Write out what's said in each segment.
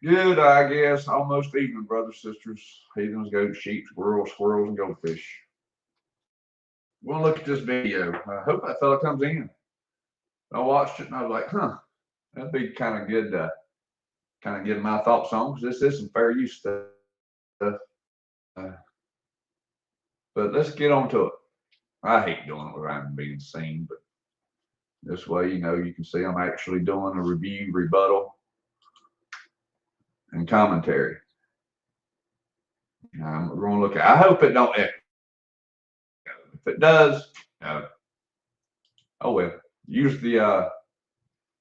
Good, I guess. Almost evening, brothers, sisters, heathens, goats, sheep, squirrels, and goldfish. We'll look at this video. I hope that fella comes in. I watched it and I was like, huh, that'd be kind of good to kind of give my thoughts on because this is some fair use stuff. Uh, but let's get on to it. I hate doing it where I'm being seen, but this way, you can see I'm actually doing a review, rebuttal, and commentary. I'm going to look at. I hope it don't echo. If it does, oh well. Use the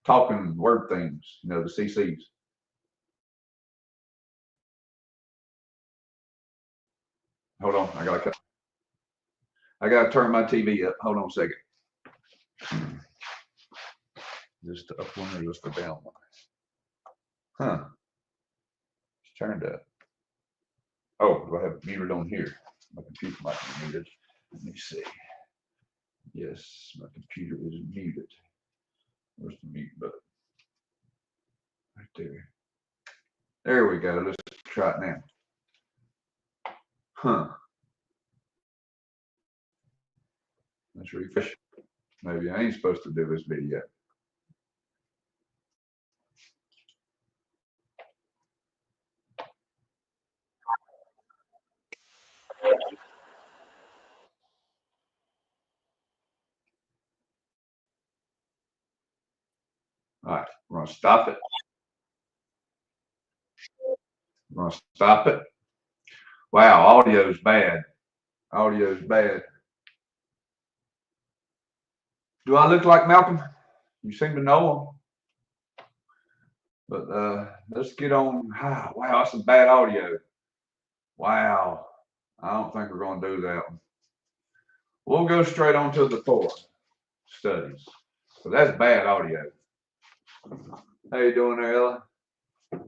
talking word things, the CCs. Hold on, I gotta turn my TV up. Hold on a second. Just the up one or just the down one? Huh? It's turned up. Oh, do I have it muted on here? My computer might be muted. Let me see. Yes, my computer is muted. Where's the mute button? Right there. There we go. Let's try it now. Huh. Let's refresh. Maybe I ain't supposed to do this video. All right, we're gonna stop it. We're gonna stop it. Wow, audio's bad. Audio's bad. Do I look like Malcolm? You seem to know him. But let's get on. Ah, wow, that's some bad audio. Wow. I don't think we're going to do that one. We'll go straight on to the Torah studies. So that's bad audio. How you doing there, Ella? Let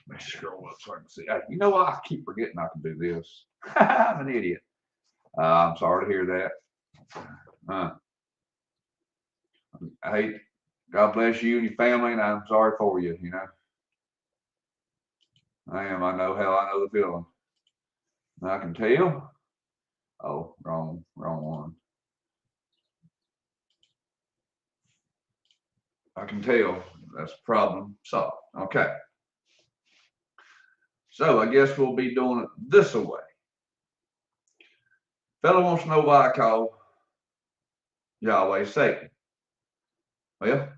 me scroll up so I can see. You know what? I keep forgetting I can do this. I'm an idiot. I'm sorry to hear that. I hate. God bless you and your family, and I'm sorry for you. I am. I know the feeling. I can tell. Oh, wrong one. I can tell. That's a problem solved. Okay. So I guess we'll be doing it this way. Fellow wants to know why I call Yahweh Satan. Well,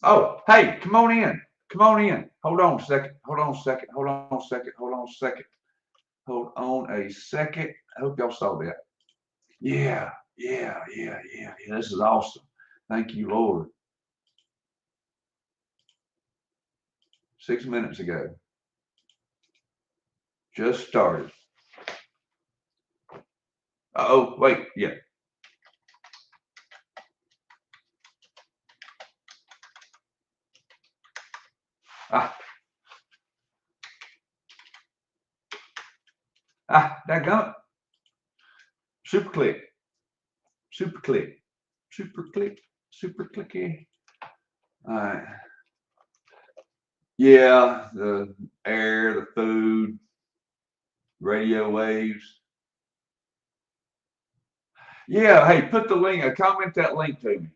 oh, hey, come on in. Come on in. Hold on a second. Hold on a second. Hold on a second. Hold on a second. Hold on a second. I hope y'all saw that. Yeah. This is awesome. Thank you, Lord. 6 minutes ago. Just started. Oh, wait. Yeah. That gun. Super click. Super click. Super click. Super clicky. All right. Yeah, the air, the food, radio waves. Yeah, hey, put the link, comment that link to me.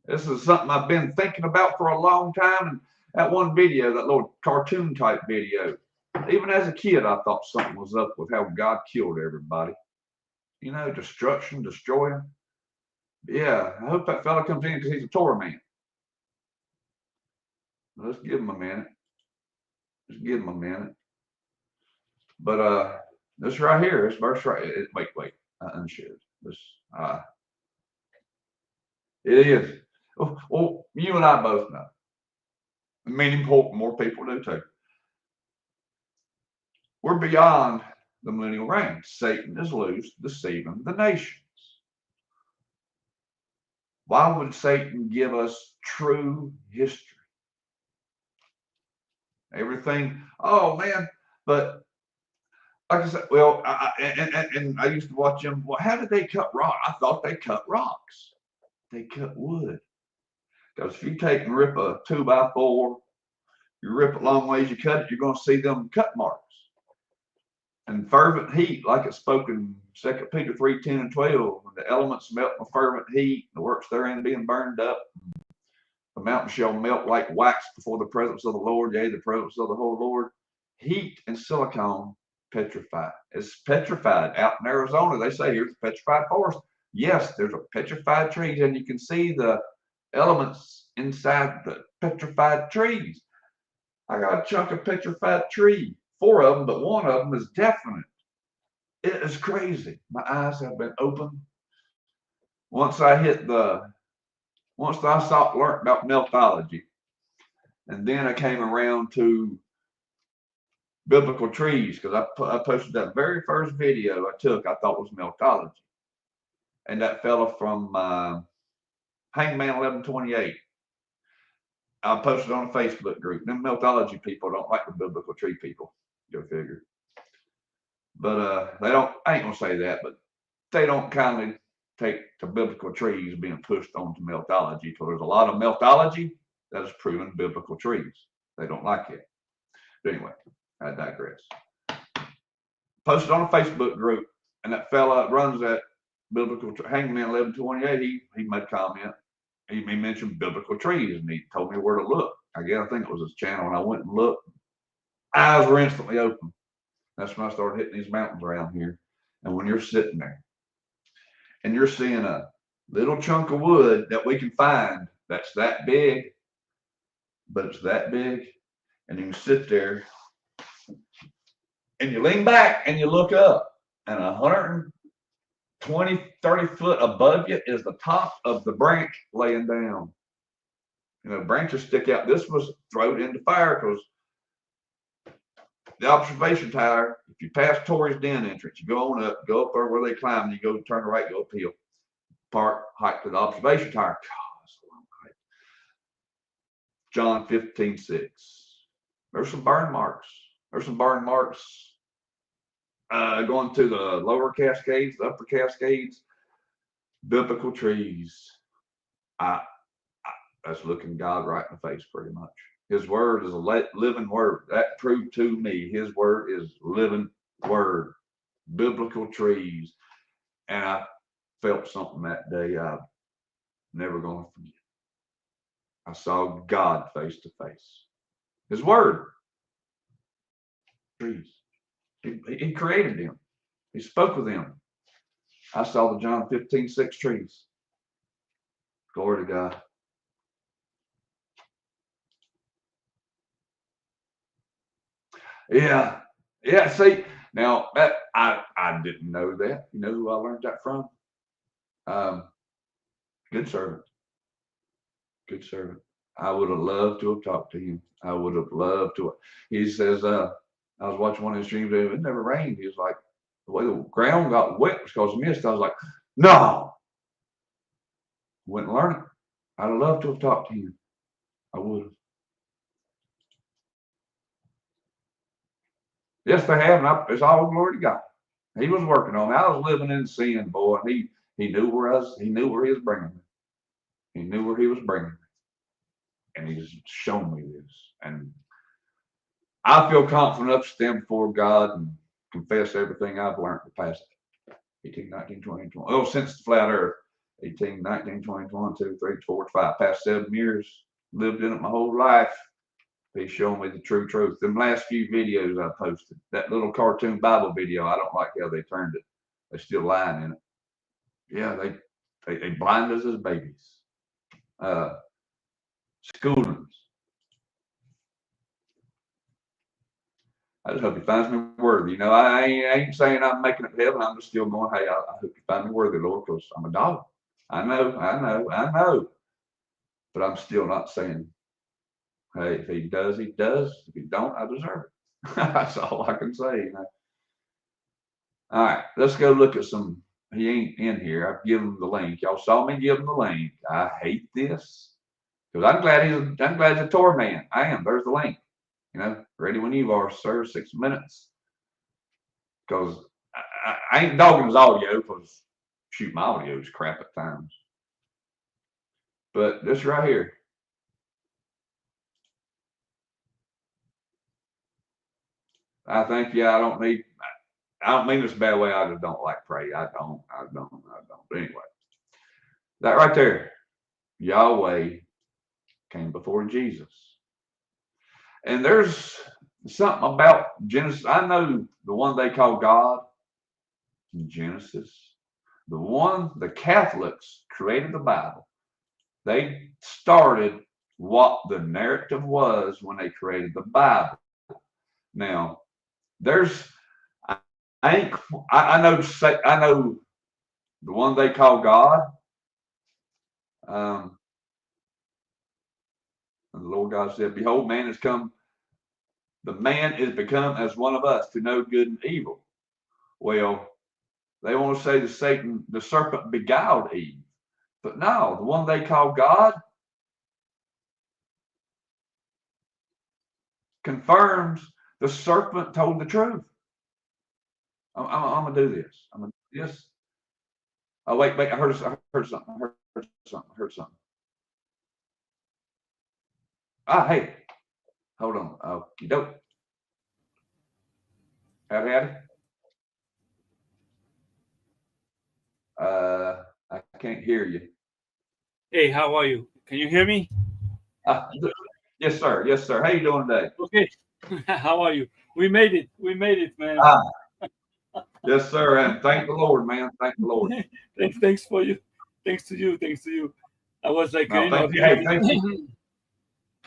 This is something I've been thinking about for a long time. And that one video, that little cartoon type video, even as a kid, I thought something was up with how God killed everybody. Destruction, destroying. Yeah, I hope that fella comes in because he's a Torah man. Let's give him a minute. Just give him a minute. But this right here, this verse right. Wait. I unshared this. It is. Well, you and I both know. Many more people do too. We're beyond the millennial reign. Satan is loose, deceiving the nations. Why would Satan give us true history? Everything. Oh man, but like I said, well, and I used to watch them. Well, how did they cut rock? I thought they cut rocks. they cut wood. Because if you take and rip a 2x4, you rip it long ways, you cut it, you're going to see them cut marks. And fervent heat, like it's spoken 2 Peter 3:10 and 12, when the elements melt with fervent heat, the works therein being burned up, the mountain shall melt like wax before the presence of the Lord, yea, the presence of the whole Lord. Heat and silicone petrified. It's petrified out in Arizona. They say here's a petrified forest. Yes, there's a petrified trees, and you can see the elements inside the petrified trees. I got a chunk of petrified tree, 4 of them, but 1 of them is definite. It is crazy. My eyes have been opened. Once I stopped learning about meltology, and then I came around to biblical trees, because I posted that very first video I took, I thought was meltology. And that fella from Hangman 1128, I posted on a Facebook group. Them meltology people don't like the biblical tree people. Go figure. But they don't, I ain't gonna say that, but they don't kindly take the biblical trees being pushed onto meltology, because there's a lot of meltology that is proven biblical trees. They don't like it. But anyway, I digress. Posted on a Facebook group, and that fella that runs that biblical Hangman 1128, he made a comment. He mentioned biblical trees, and he told me where to look. I think it was his channel, and I went and looked. Eyes were instantly open. That's when I started hitting these mountains around here. And when you're sitting there and you're seeing a little chunk of wood that we can find that's that big, but it's that big, and you can sit there and you lean back and you look up, and 120, 30 foot above you is the top of the branch laying down. Branches stick out. This was thrown into fire because the observation tower, if you pass Torrey's Den entrance, you go on up, go up there where they climb, and you go turn right, go uphill. Park, hike to the observation tower. God, that's a long hike. John 15:6. There's some burn marks. There's some burn marks going to the lower Cascades, the upper Cascades. Biblical trees. That's looking God right in the face, pretty much. His word is a living word. That proved to me his word is living word. Biblical trees. And I felt something that day I'm never going to forget. I saw God face to face. His word. Trees. He created them. He spoke with them. I saw the John 15:6 trees. Glory to God. Yeah. See, now that I didn't know that. You know who I learned that from? Good servant. Good servant. I would have loved to have talked to him. I would have loved to. He says, I was watching one of his streams. It never rained. He was like, the way the ground got wet was because of mist. I was like, no. Went and learned it. I'd have loved to have talked to him. I would have. Yes, they have. And it's all glory to God. He was working on me. I was living in sin, boy. And he knew where he was bringing me. He knew where he was bringing me. And he's shown me this. And I feel confident enough to stand before God and confess everything I've learned the past 18, 19, 20, 20. Oh, since the flat earth. 18, 19, 20, 22, 3, 4, 5. Past 7 years. Lived in it my whole life. He's shown me the true truth. Them last few videos I posted. That little cartoon Bible video, I don't like how they turned it. They're still lying in it. Yeah, they blind us as babies. Schoolings. I just hope he finds me worthy. I ain't saying I'm making it to heaven. I'm just still going, hey, I hope you find me worthy, Lord, because I'm a dog. I know. But I'm still not saying, hey, if he does, he does. If he don't, I deserve it. That's all I can say. All right, let's go look at some. He ain't in here. I've given him the link. Y'all saw me give him the link. I hate this because I'm glad he's a Torah man. I am. There's the link. Ready when you are, sir. 6 minutes. Because I ain't dogging his audio because shoot, my audio is crap at times. But this right here, I think, yeah, I don't mean this a bad way. I just don't like pray. I don't. But anyway, that right there, Yahweh came before Jesus. And there's something about Genesis. I know the one they call God in Genesis, the Catholics created the Bible. They started what the narrative was when they created the Bible. Now, there's, I know the one they call God. And the Lord God said, "Behold, man has come. The man is become as one of us to know good and evil." Well, they want to say the serpent beguiled Eve. But no, the one they call God confirms the serpent told the truth. I'm gonna do this. I'm gonna do this. Oh wait, I heard something. I heard something. Ah, hey, hold on. Oh, you don't. Howdy. I can't hear you. Hey, how are you? Can you hear me? Uh, yes, sir. Yes, sir. How you doing today? Okay. How are you? We made it. We made it, man. Ah, yes, sir. And thank the Lord, man. Thank the Lord. Thanks for you. Thanks to you. Thanks to you. I was like, No, thank you. because Hey, thank you.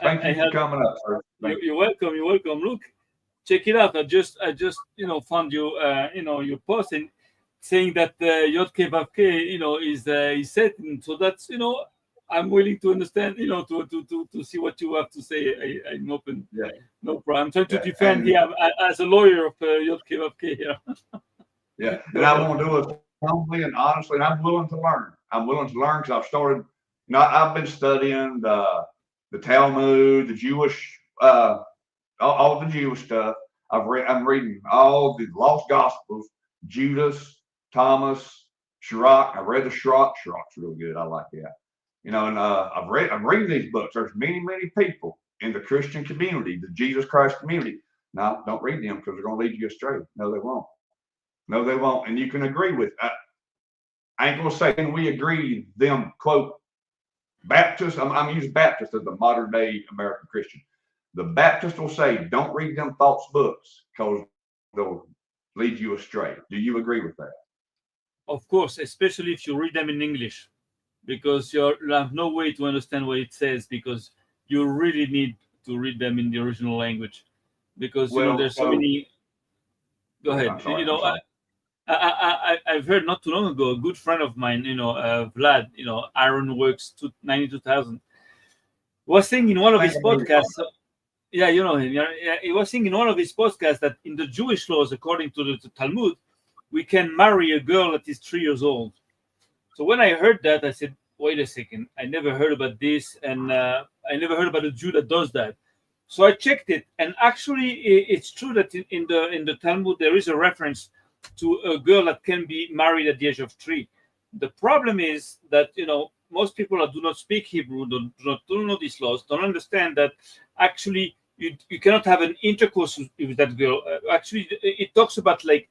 Thank I you for had coming up, sir. you're welcome. You're welcome. Look, check it out. I just found you your post and saying that Yod Kevavke is Satan. So that's I'm willing to understand to see what you have to say. I'm open. Yeah, No problem. I'm trying to yeah. defend here as a lawyer of Yod Kevavke here. Yeah, Go and I ahead. want to do it humbly and honestly, and I'm willing to learn. I'm willing to learn because I've started. I've been studying the Talmud, the Jewish, all the Jewish stuff. I'm reading all the lost Gospels, Judas, Thomas, Sirach. I read the Sirach. Sirach's really good. I like that. And I'm reading these books. There's many people in the Christian community, the Jesus Christ community. Now, don't read them because they're going to lead you astray. No, they won't. No, they won't. And you can agree with. I ain't gonna say we agree. Them quote Baptists. I'm using Baptist as the modern day American Christian. The Baptist will say, "Don't read them false books because they'll lead you astray." Do you agree with that? Of course, especially if you read them in English, because you have no way to understand what it says, because you really need to read them in the original language, because Well, there's so many. Go go ahead. ahead. I'm sorry. I'm sorry. I've heard not too long ago a good friend of mine, Vlad, Iron Works 92,000, was saying in one of I think his I know who you're podcasts. Yeah, you know him. Yeah, he was saying in one of his podcasts that in the Jewish laws, according to the Talmud, we can marry a girl that is 3 years old. So when I heard that, I said, "Wait a second! I never heard about this, and I never heard about a Jew that does that." So I checked it, and actually, it's true that in the Talmud there is a reference to a girl that can be married at the age of 3. The problem is that most people that do not speak Hebrew, don't know these laws, don't understand that actually you cannot have an intercourse with that girl. Actually, it talks about like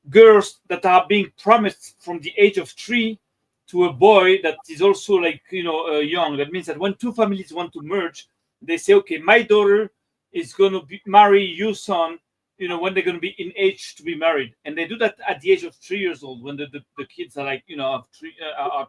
girls that are being promised from the age of 3 to a boy that is also like young. That means that when two families want to merge, they say, okay, my daughter is going to marry your son when they're going to be in age to be married, and they do that at the age of 3 years old, when the kids are like are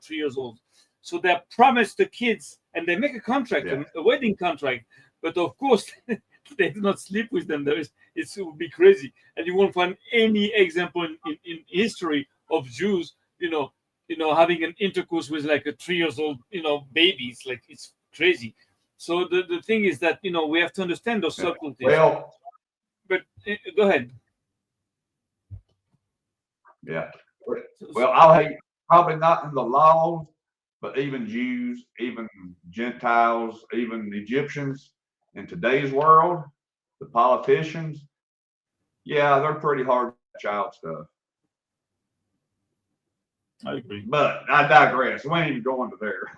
3 years old. So they're promised the kids, and they make a contract, Yeah. a wedding contract, but of course they do not sleep with them. It would be crazy, and you won't find any example in history of Jews, having an intercourse with like a 3 years old, baby. It's crazy. So the thing is that we have to understand those Yeah. subtleties. Well, But go ahead. yeah. So, Well, I'll hate probably not in the laws, but even Jews, even Gentiles, even Egyptians in today's world, the politicians, yeah, they're pretty hard child stuff. I agree. But I digress. We ain't even going to there.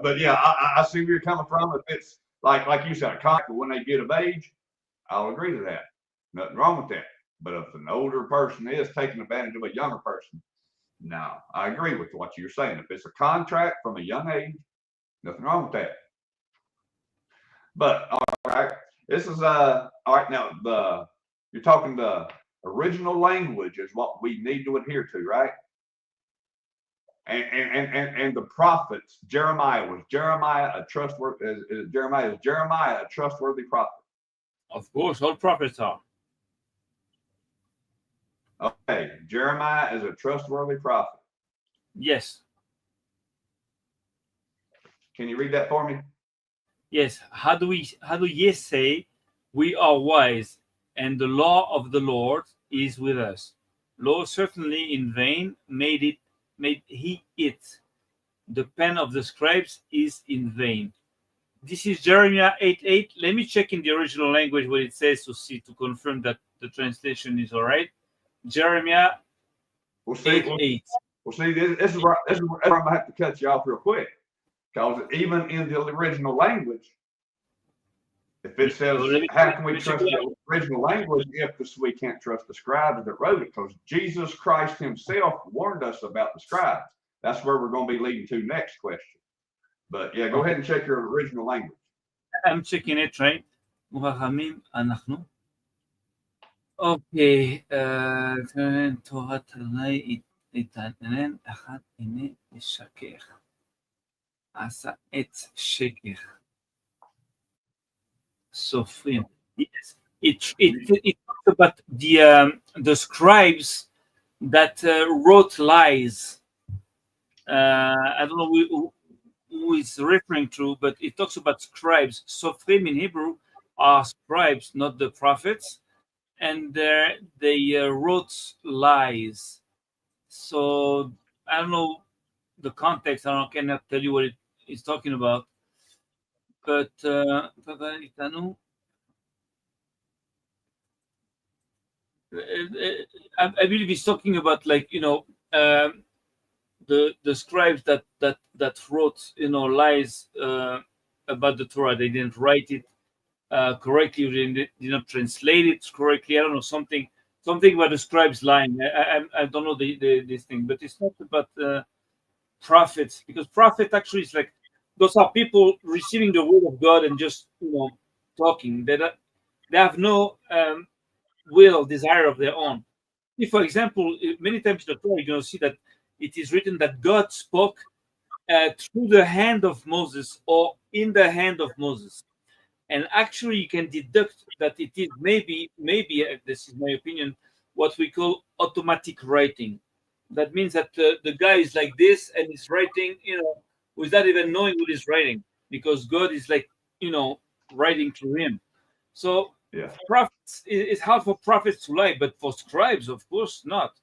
But yeah, I see where you're coming from. If it's like you said, a contract when they get of age, I'll agree to that. Nothing wrong with that. But if an older person is taking advantage of a younger person, no, I agree with what you're saying. If it's a contract from a young age, nothing wrong with that. But all right, this is all right now. You're talking the original language is what we need to adhere to, right? And the prophets, Jeremiah a trustworthy? Is Jeremiah a trustworthy prophet? Of course, all prophets are. Okay, Jeremiah is a trustworthy prophet. Yes. Can you read that for me? Yes. How do ye say we are wise, and the law of the Lord is with us? Lo, certainly in vain made he it. The pen of the scribes is in vain. This is Jeremiah 8:8. Let me check in the original language what it says to confirm that the translation is all right. Jeremiah We'll see. 8:8. We'll see. This is where I'm gonna have to cut you off real quick, because even in the original language, if it says, how can we trust the original language if we can't trust the scribes that wrote it? Because Jesus Christ himself warned us about the scribes. That's where we're going to be leading to next question. But yeah, go ahead and check your original language. I'm checking it, right? Okay. Torah תנאי יתענן אחת הנה ישקר. עשה עץ שקר. סופרים. Yes. It talks about the scribes that wrote lies. I don't know who is referring to, but it talks about scribes. Sofrim in Hebrew are scribes, not the prophets, and they wrote lies. So I don't know the context. I cannot tell you what it is talking about. But I believe he's talking about, like, the scribes that wrote lies about the Torah. They didn't write it correctly. They did not translate it correctly. I don't know, something about the scribes lying. I don't know this thing, but it's not about prophets, because prophet actually is like, those are people receiving the word of God and just talking. They have no will, desire of their own. If, for example, many times in the Torah, you're going to see that it is written that God spoke through the hand of Moses or in the hand of Moses. And actually, you can deduct that it is maybe, this is my opinion, what we call automatic writing. That means that the guy is like this and he's writing, without even knowing what he's writing, because God is like, writing through him. So yeah, prophets, it's hard for prophets to lie, but for scribes, of course not.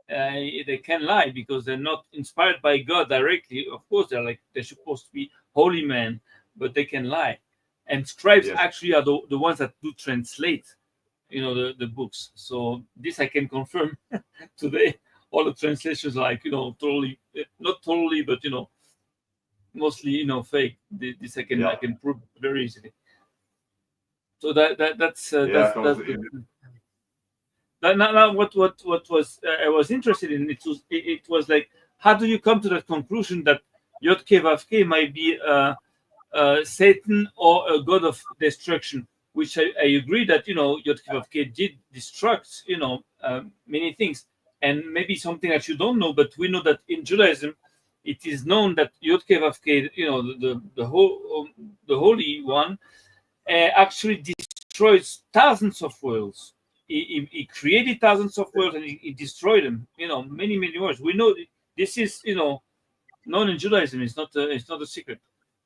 They can lie because they're not inspired by God directly. Of course, they're supposed to be holy men, but they can lie. And scribes actually are the ones that do translate, the books. So this I can confirm today. All the translations are totally, not totally, but mostly fake. This I can prove very easily. So that's now what was I was interested in, it was like, how do you come to that conclusion that Yod Kei Vav Kei might be Satan or a god of destruction? Which I agree that Yod Kei Vav Kei did destruct many things, and maybe something that you don't know, but we know that in Judaism it is known that Yod Kei Vav Kei, the Holy One, actually destroys thousands of worlds. He created thousands of worlds and he destroyed them. Many worlds. We know this is known in Judaism. It's not a secret.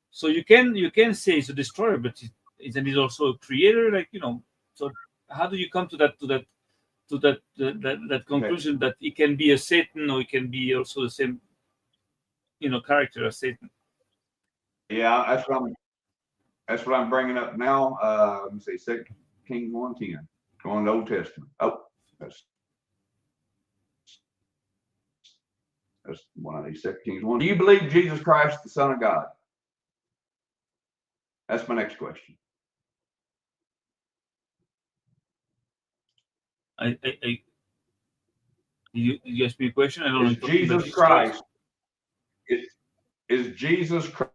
So you can say it's a destroyer, but isn't it also a creator? So how do you come to that conclusion that it can be a Satan, or it can be also the same character as Satan? Yeah, that's what I'm bringing up now. Let me say 2 Kings 1:10. Going to the Old Testament. Oh, That's one of these 2 Kings 1. Do you believe Jesus Christ, the Son of God? That's my next question. You asked me a question. I don't know. Is Jesus Christ, is Jesus Christ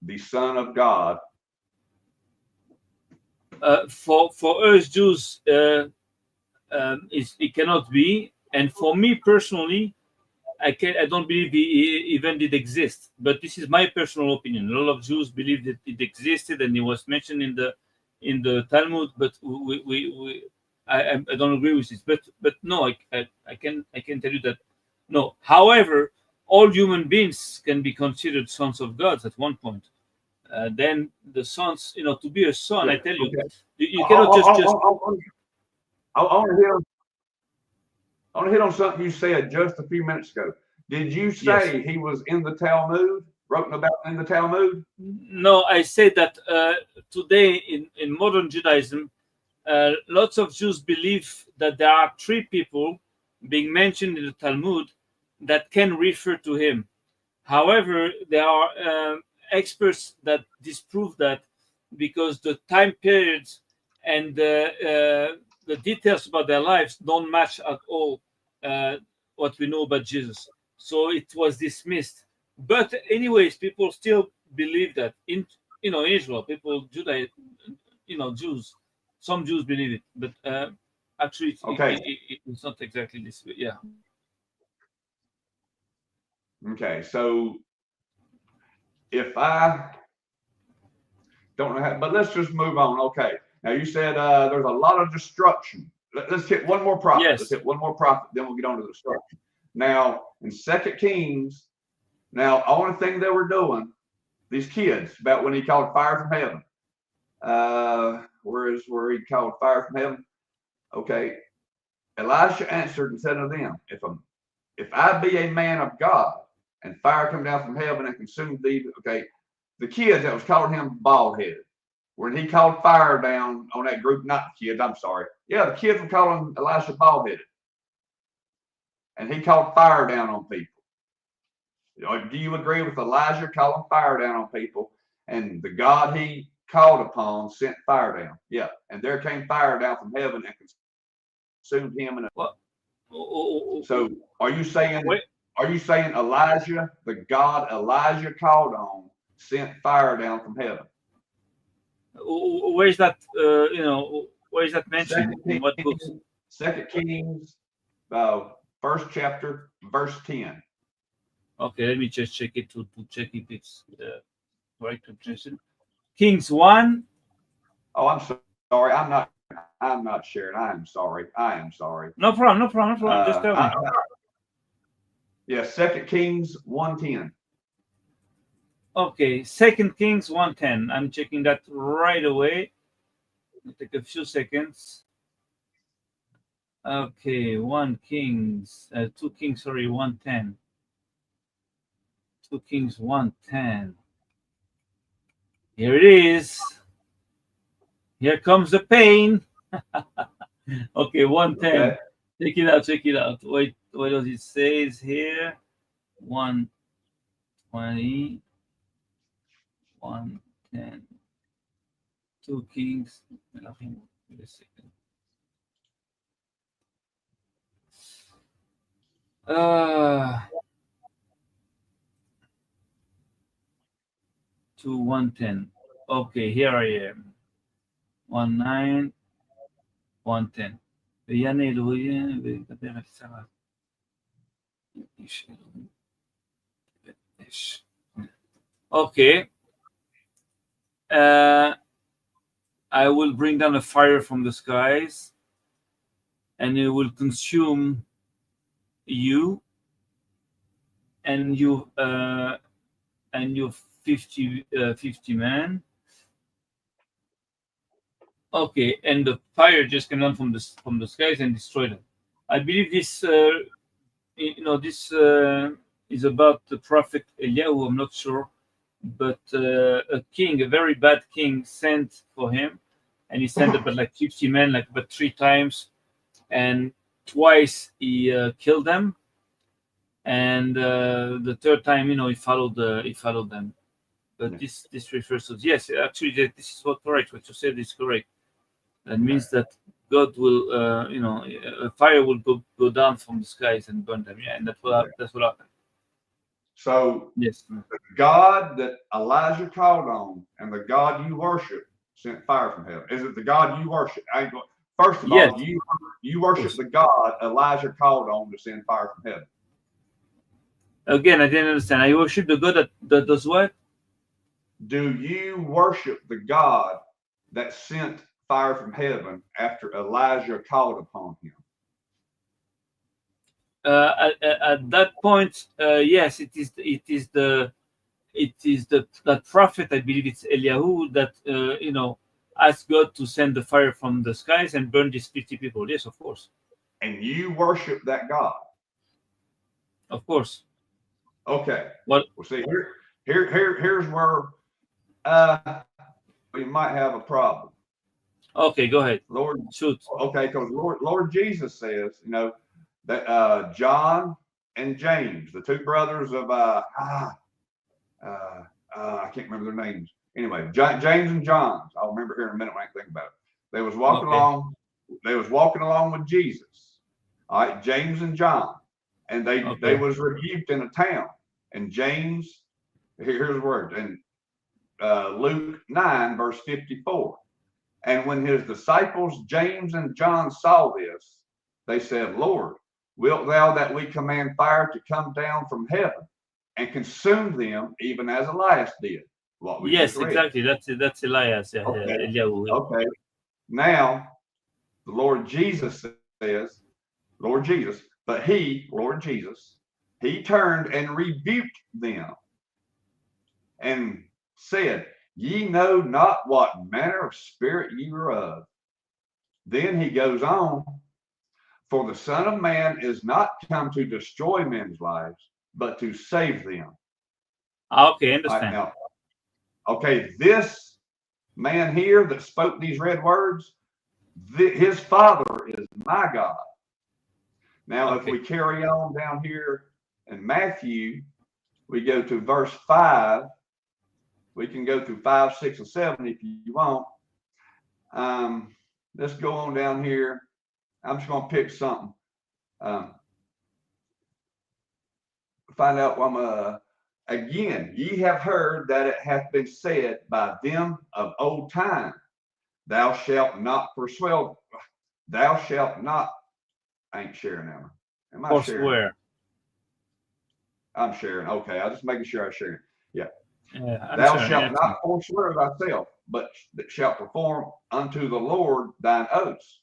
the Son of God? For us Jews, it cannot be. And for me personally, I don't believe he even did exist. But this is my personal opinion. A lot of Jews believe that it existed and it was mentioned in the Talmud. But I don't agree with this. But no, I can tell you that no. However, all human beings can be considered sons of God at one point. Then the sons, to be a son, Yeah, I tell you, okay. you cannot just. I want to hit on something you said just a few minutes ago. Did you say Yes. he was in the Talmud, wrote about in the Talmud? No, I said that today in modern Judaism, lots of Jews believe that there are 3 people being mentioned in the Talmud that can refer to him. However, there are experts that disprove that because the time periods and the details about their lives don't match at all what we know about Jesus. So it was dismissed. But anyways, people still believe that in Israel, Jews, some Jews believe it, but actually it's not exactly this way. Yeah. Okay, so if I don't know how, but let's just move on. Okay, now you said there's a lot of destruction. Let's hit one more prophet. Yes. Let's hit one more prophet, then we'll get on to the destruction. Now, in 2 Kings, now, only thing they were doing, these kids, about when he called fire from heaven. Where he called fire from heaven? Okay. Elisha answered and said to them, if I be a man of God, and fire come down from heaven and consume thee, okay, the kids that was calling him bald-headed, when he called fire down on that group, not the kids, I'm sorry. Yeah, the kids were calling Elisha bald-headed. And he called fire down on people. Do you agree with Elijah calling fire down on people? And the God he called upon sent fire down. Yeah. And there came fire down from heaven and consumed him. So are you saying Elijah, the God Elijah called on, sent fire down from heaven? Where is that? Where is that mentioned? In what books? 2 Kings, first chapter, verse 10. Okay, let me just check it to check if it's correct translation. Kings 1. Oh, I'm sorry. I'm not sharing. I am sorry. No problem. Just tell me. Yeah, 2 Kings 1:10. Okay, 2 Kings 1:10. I'm checking that right away. It'll take a few seconds. Okay, 2 Kings, 1:10. 2 Kings 1:10. Here it is. Here comes the pain. Okay, 1:10. Okay. Check it out. Wait, what does it say here? 1:20. 1:10. 2 Kings. Wait a second. 1:10. Okay, here I am. 1:9. 1:10. Okay. I will bring down a fire from the skies, and it will consume you and your 50 men. Okay, and the fire just came down from the skies and destroyed them. I believe this this is about the prophet Eliyahu. I'm not sure, but a very bad king, sent for him, and he sent about like 50 men, like about 3 times, and twice he killed them. and the third time, he followed them. But this refers to, yes, actually this is correct. What you said is correct. That means that God will, a fire will go down from the skies and burn them. Yeah, and that's what happened. So yes, the God that Elijah called on and the God you worship sent fire from heaven. Is it the God you worship? First of all, you worship the God Elijah called on to send fire from heaven. Again, I didn't understand. I worship the God that does what? Do you worship the God that sent fire from heaven after Elijah called upon him? At that point, yes, it is that prophet, I believe it's Eliyahu, that asked God to send the fire from the skies and burn these 50 people. Yes, of course. And you worship that God? Of course. Okay. Well, see, here's where we might have a problem. Okay, go ahead. Lord, shoot. Okay, because Lord Jesus says, that John and James, the two brothers of I can't remember their names. Anyway, James and John. I'll remember here in a minute when I think about it. They was walking along. They was walking along with Jesus. All right, James and John, and they was rebuked in a town. And James, here's the word in Luke 9 verse 54. And when his disciples James and John saw this, they said, "Lord, wilt thou that we command fire to come down from heaven and consume them, even as Elias did?" What we yes, exactly. That's Elias. Yeah, okay. Eliyahu. Okay. Now, the Lord Jesus says, Lord Jesus, he turned and rebuked them and said, "Ye know not what manner of spirit ye are of." Then he goes on, "For the Son of Man is not come to destroy men's lives, but to save them." Okay, understand. Now, okay, this man here that spoke these red words, his father is my God. Now, if we carry on down here in Matthew, we go to verse 5. We can go through 5, 6, and 7 if you want. Let's go on down here. I'm just going to pick something. Find out what again, ye have heard that it hath been said by them of old time, thou shalt not forswear. Thou shalt not. I ain't sharing now. Am I sharing? Forswear. I'm sharing. Okay, I'm just making sure I'm sharing. Yeah. Yeah, thou shalt not forswear thyself, but shalt perform unto the Lord thine oaths.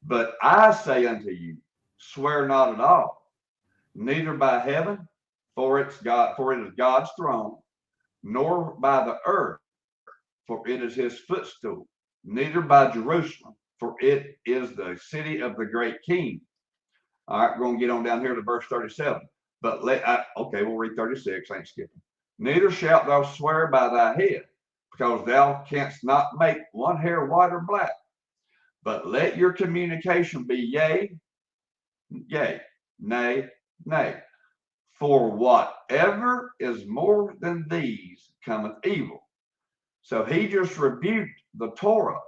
But I say unto you, swear not at all, neither by heaven, for it is God's throne, nor by the earth, for it is his footstool, neither by Jerusalem, for it is the city of the great king. All right, we're going to get on down here to verse 37. But we'll read 36. I ain't skipping. Neither shalt thou swear by thy head, because thou canst not make one hair white or black. But let your communication be yea, yea, nay, nay. For whatever is more than these cometh evil. So he just rebuked the Torah.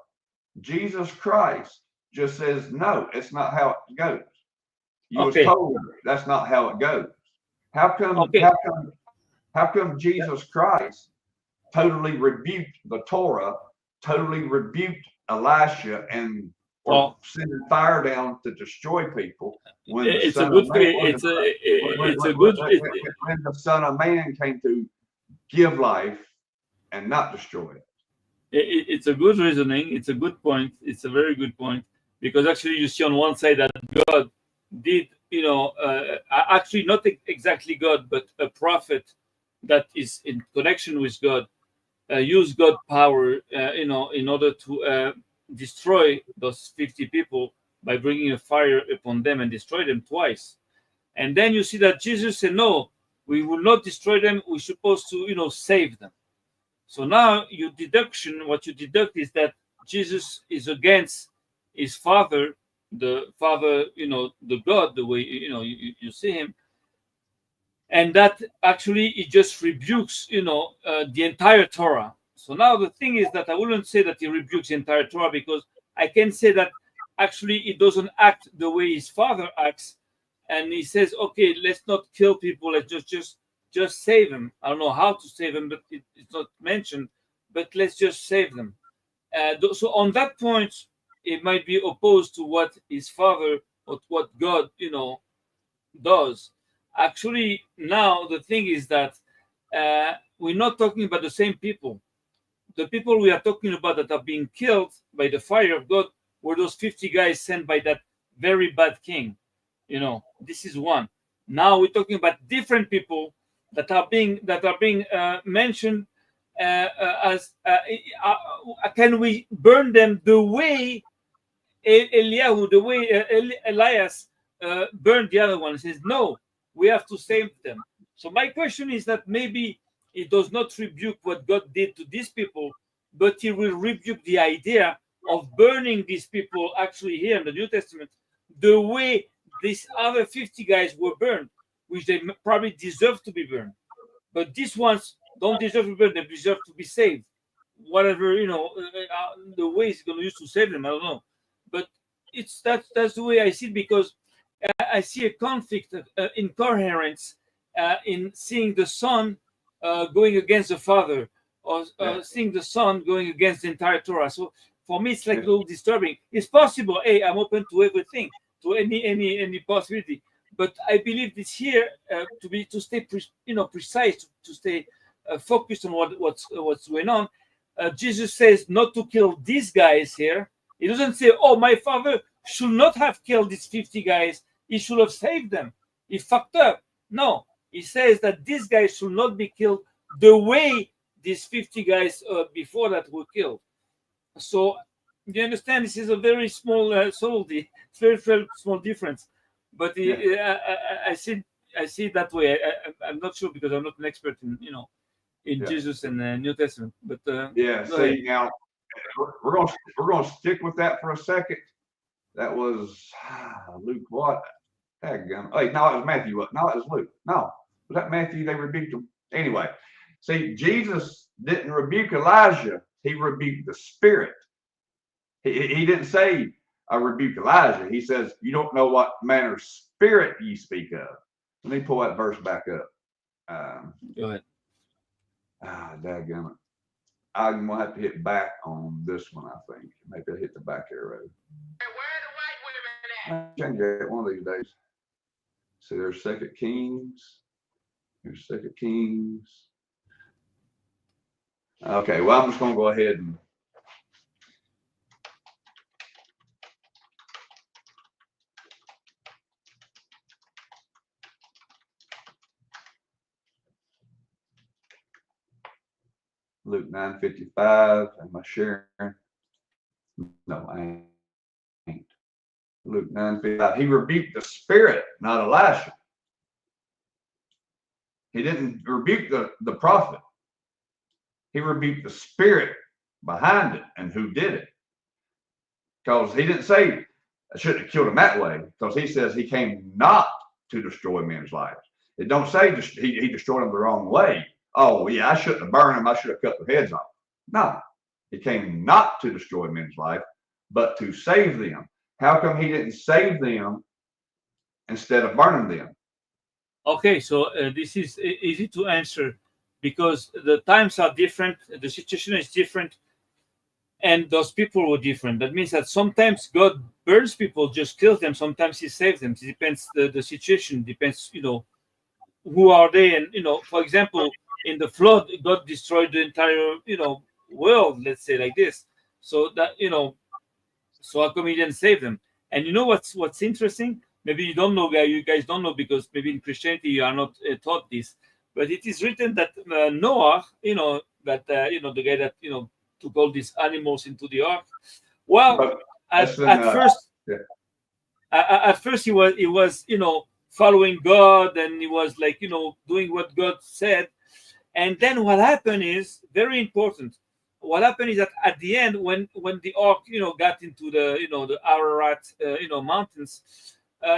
Jesus Christ just says, no, it's not how it goes. You was told that's not how it goes. How come Jesus Christ totally rebuked the Torah, totally rebuked Elisha, and sending fire down to destroy people when the Son of Man came to give life and not destroy it? It's a good reasoning. It's a good point. It's a very good point, because actually you see on one side that God did, actually not exactly God, but a prophet that is in connection with God, use God power, in order to destroy those 50 people by bringing a fire upon them and destroy them twice. And then you see that Jesus said, no, we will not destroy them. We're supposed to, save them. So now what you deduct is that Jesus is against his Father, the Father, the God, the way, you see him. and that actually it just rebukes, the entire Torah. So now the thing is that I wouldn't say that he rebukes the entire Torah, because I can say that actually he doesn't act the way his father acts, and he says, okay, let's not kill people, let's just save them. I don't know how to save them, but it's not mentioned, but let's just save them. So on that point, it might be opposed to what his father or what God, does. Actually, now the thing is that we're not talking about the same people. The people we are talking about that are being killed by the fire of God were those 50 guys sent by that very bad king. This is one. Now we're talking about different people that are being mentioned as can we burn them the way Eliyahu, the way Elias burned the other one? He says, no, we have to save them. So my question is that maybe he does not rebuke what God did to these people, but he will rebuke the idea of burning these people actually here in the New Testament the way these other 50 guys were burned, which they probably deserve to be burned. But these ones don't deserve to be burned, they deserve to be saved. Whatever, the way he's going to use to save them, I don't know. But that's the way I see it, because I see a conflict, incoherence in seeing the son going against the father, or seeing the son going against the entire Torah. So for me, it's like a little disturbing. It's possible. Hey, I'm open to everything, to any possibility. But I believe this here to stay precise, to stay focused on what's going on. Jesus says not to kill these guys here. He doesn't say, "Oh, my father should not have killed these 50 guys. He should have saved them. He fucked up." No, he says that these guys should not be killed the way these 50 guys before that were killed. So you understand, this is a very small subtlety. It's very, very small difference. But I see it that way. I'm not sure, because I'm not an expert in Jesus and the New Testament. But see, now we're gonna stick with that for a second. That was Luke what? Agin. Hey, no, it was Matthew. What? No, it was Luke. No, was that Matthew? They rebuked him. Anyway, see, Jesus didn't rebuke Elijah. He rebuked the spirit. He didn't say, "I rebuke Elijah." He says, "You don't know what manner of spirit ye speak of." Let me pull that verse back up. Go ahead. Dadgummit. I'm gonna have to hit back on this one, I think. Maybe I'll hit the back arrow. Where are the white women at? Change that one of these days. See, there's 2 Kings. Here's 2 Kings. Okay, well, I'm just gonna go ahead and Luke 9:55. Am I sharing? No, I ain't. Luke 9:55. He rebuked the spirit, not Elisha. He didn't rebuke the prophet. He rebuked the spirit behind it and who did it. Because he didn't say I shouldn't have killed him that way, because he says he came not to destroy men's lives. It don't say he destroyed them the wrong way. Oh, yeah, I shouldn't have burned them. I should have cut their heads off. No, he came not to destroy men's life, but to save them. How come he didn't save them instead of burning them? Okay, so this is easy to answer, because the times are different, the situation is different, and those people were different. That means that sometimes God burns people, just kills them. Sometimes he saves them. It depends the situation, depends, who are they? And, for example, in the flood, God destroyed the entire, world, let's say like this. So that, so how come he didn't save them? And you know what's interesting? Maybe you don't know, you guys don't know, because maybe in Christianity you are not taught this. But it is written that Noah, the guy that, took all these animals into the ark. Well, at first he was, following God, and he was like, doing what God said. And then what happened is very important. What happened is that at the end, when the ark, got into the, the Ararat, mountains,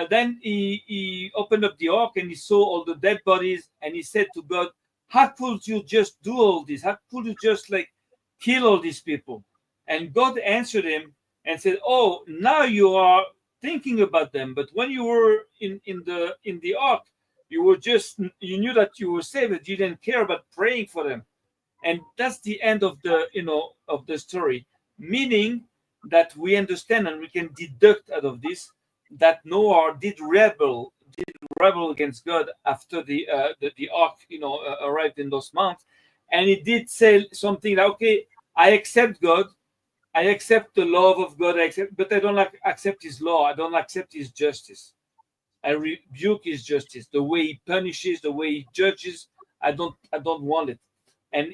then he opened up the ark and he saw all the dead bodies, and he said to God, how could you just do all this? How could you just like kill all these people? And God answered him and said, oh, now you are thinking about them, but when you were in the ark, you knew that you were saved, but you didn't care about praying for them. And that's the end of the story, meaning that we understand and we can deduct out of this that Noah did rebel against God after the ark arrived in those mountains, and he did say something like, okay, I accept God, I accept the love of God, but I don't accept his law, I don't accept his justice, I rebuke his justice, the way he punishes, the way he judges. I don't want it. And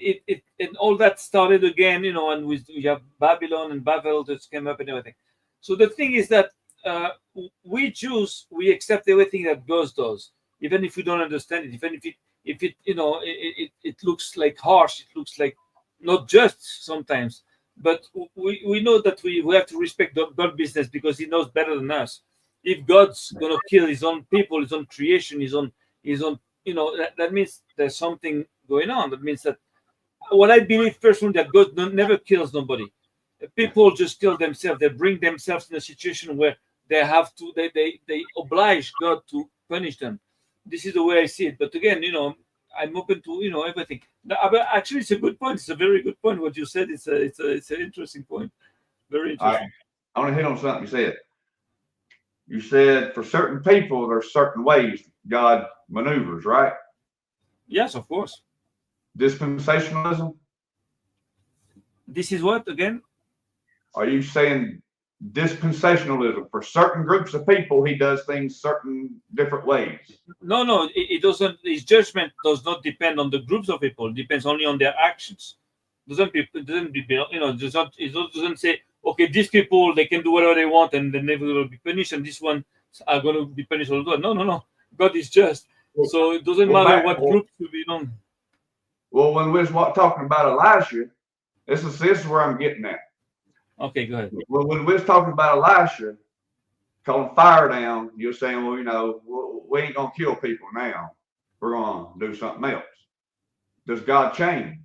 and all that started again, and we have Babylon and Babel that came up and everything. So the thing is that we Jews, we accept everything that God does, even if we don't understand it, even if it looks like harsh, it looks like not just sometimes, but we know that we have to respect God's business because he knows better than us. If God's gonna kill his own people, his own creation, his own that means there's something going on. That means that what I believe personally, that God never kills nobody. People just kill themselves. They bring themselves in a situation where they have to, they oblige God to punish them. This is the way I see it. But again, I'm open to everything. But actually, it's a good point. It's a very good point. What you said, it's an interesting point. Very interesting. I want to hit on something you said. You said for certain people, there's certain ways God maneuvers, right? Yes, of course. Dispensationalism. This is what again? Are you saying dispensationalism for certain groups of people? He does things certain different ways. No, it doesn't. His judgment does not depend on the groups of people. It depends only on their actions. It doesn't say, okay, these people, they can do whatever they want and they never will be punished, and this one are going to be punished all the time. No. God is just. So it doesn't matter what group you belong. Well, when we was talking about Elisha, this is where I'm getting at. Okay, go ahead. When we was talking about Elisha, calling fire down, you're saying, well, we ain't going to kill people now. We're going to do something else. Does God change?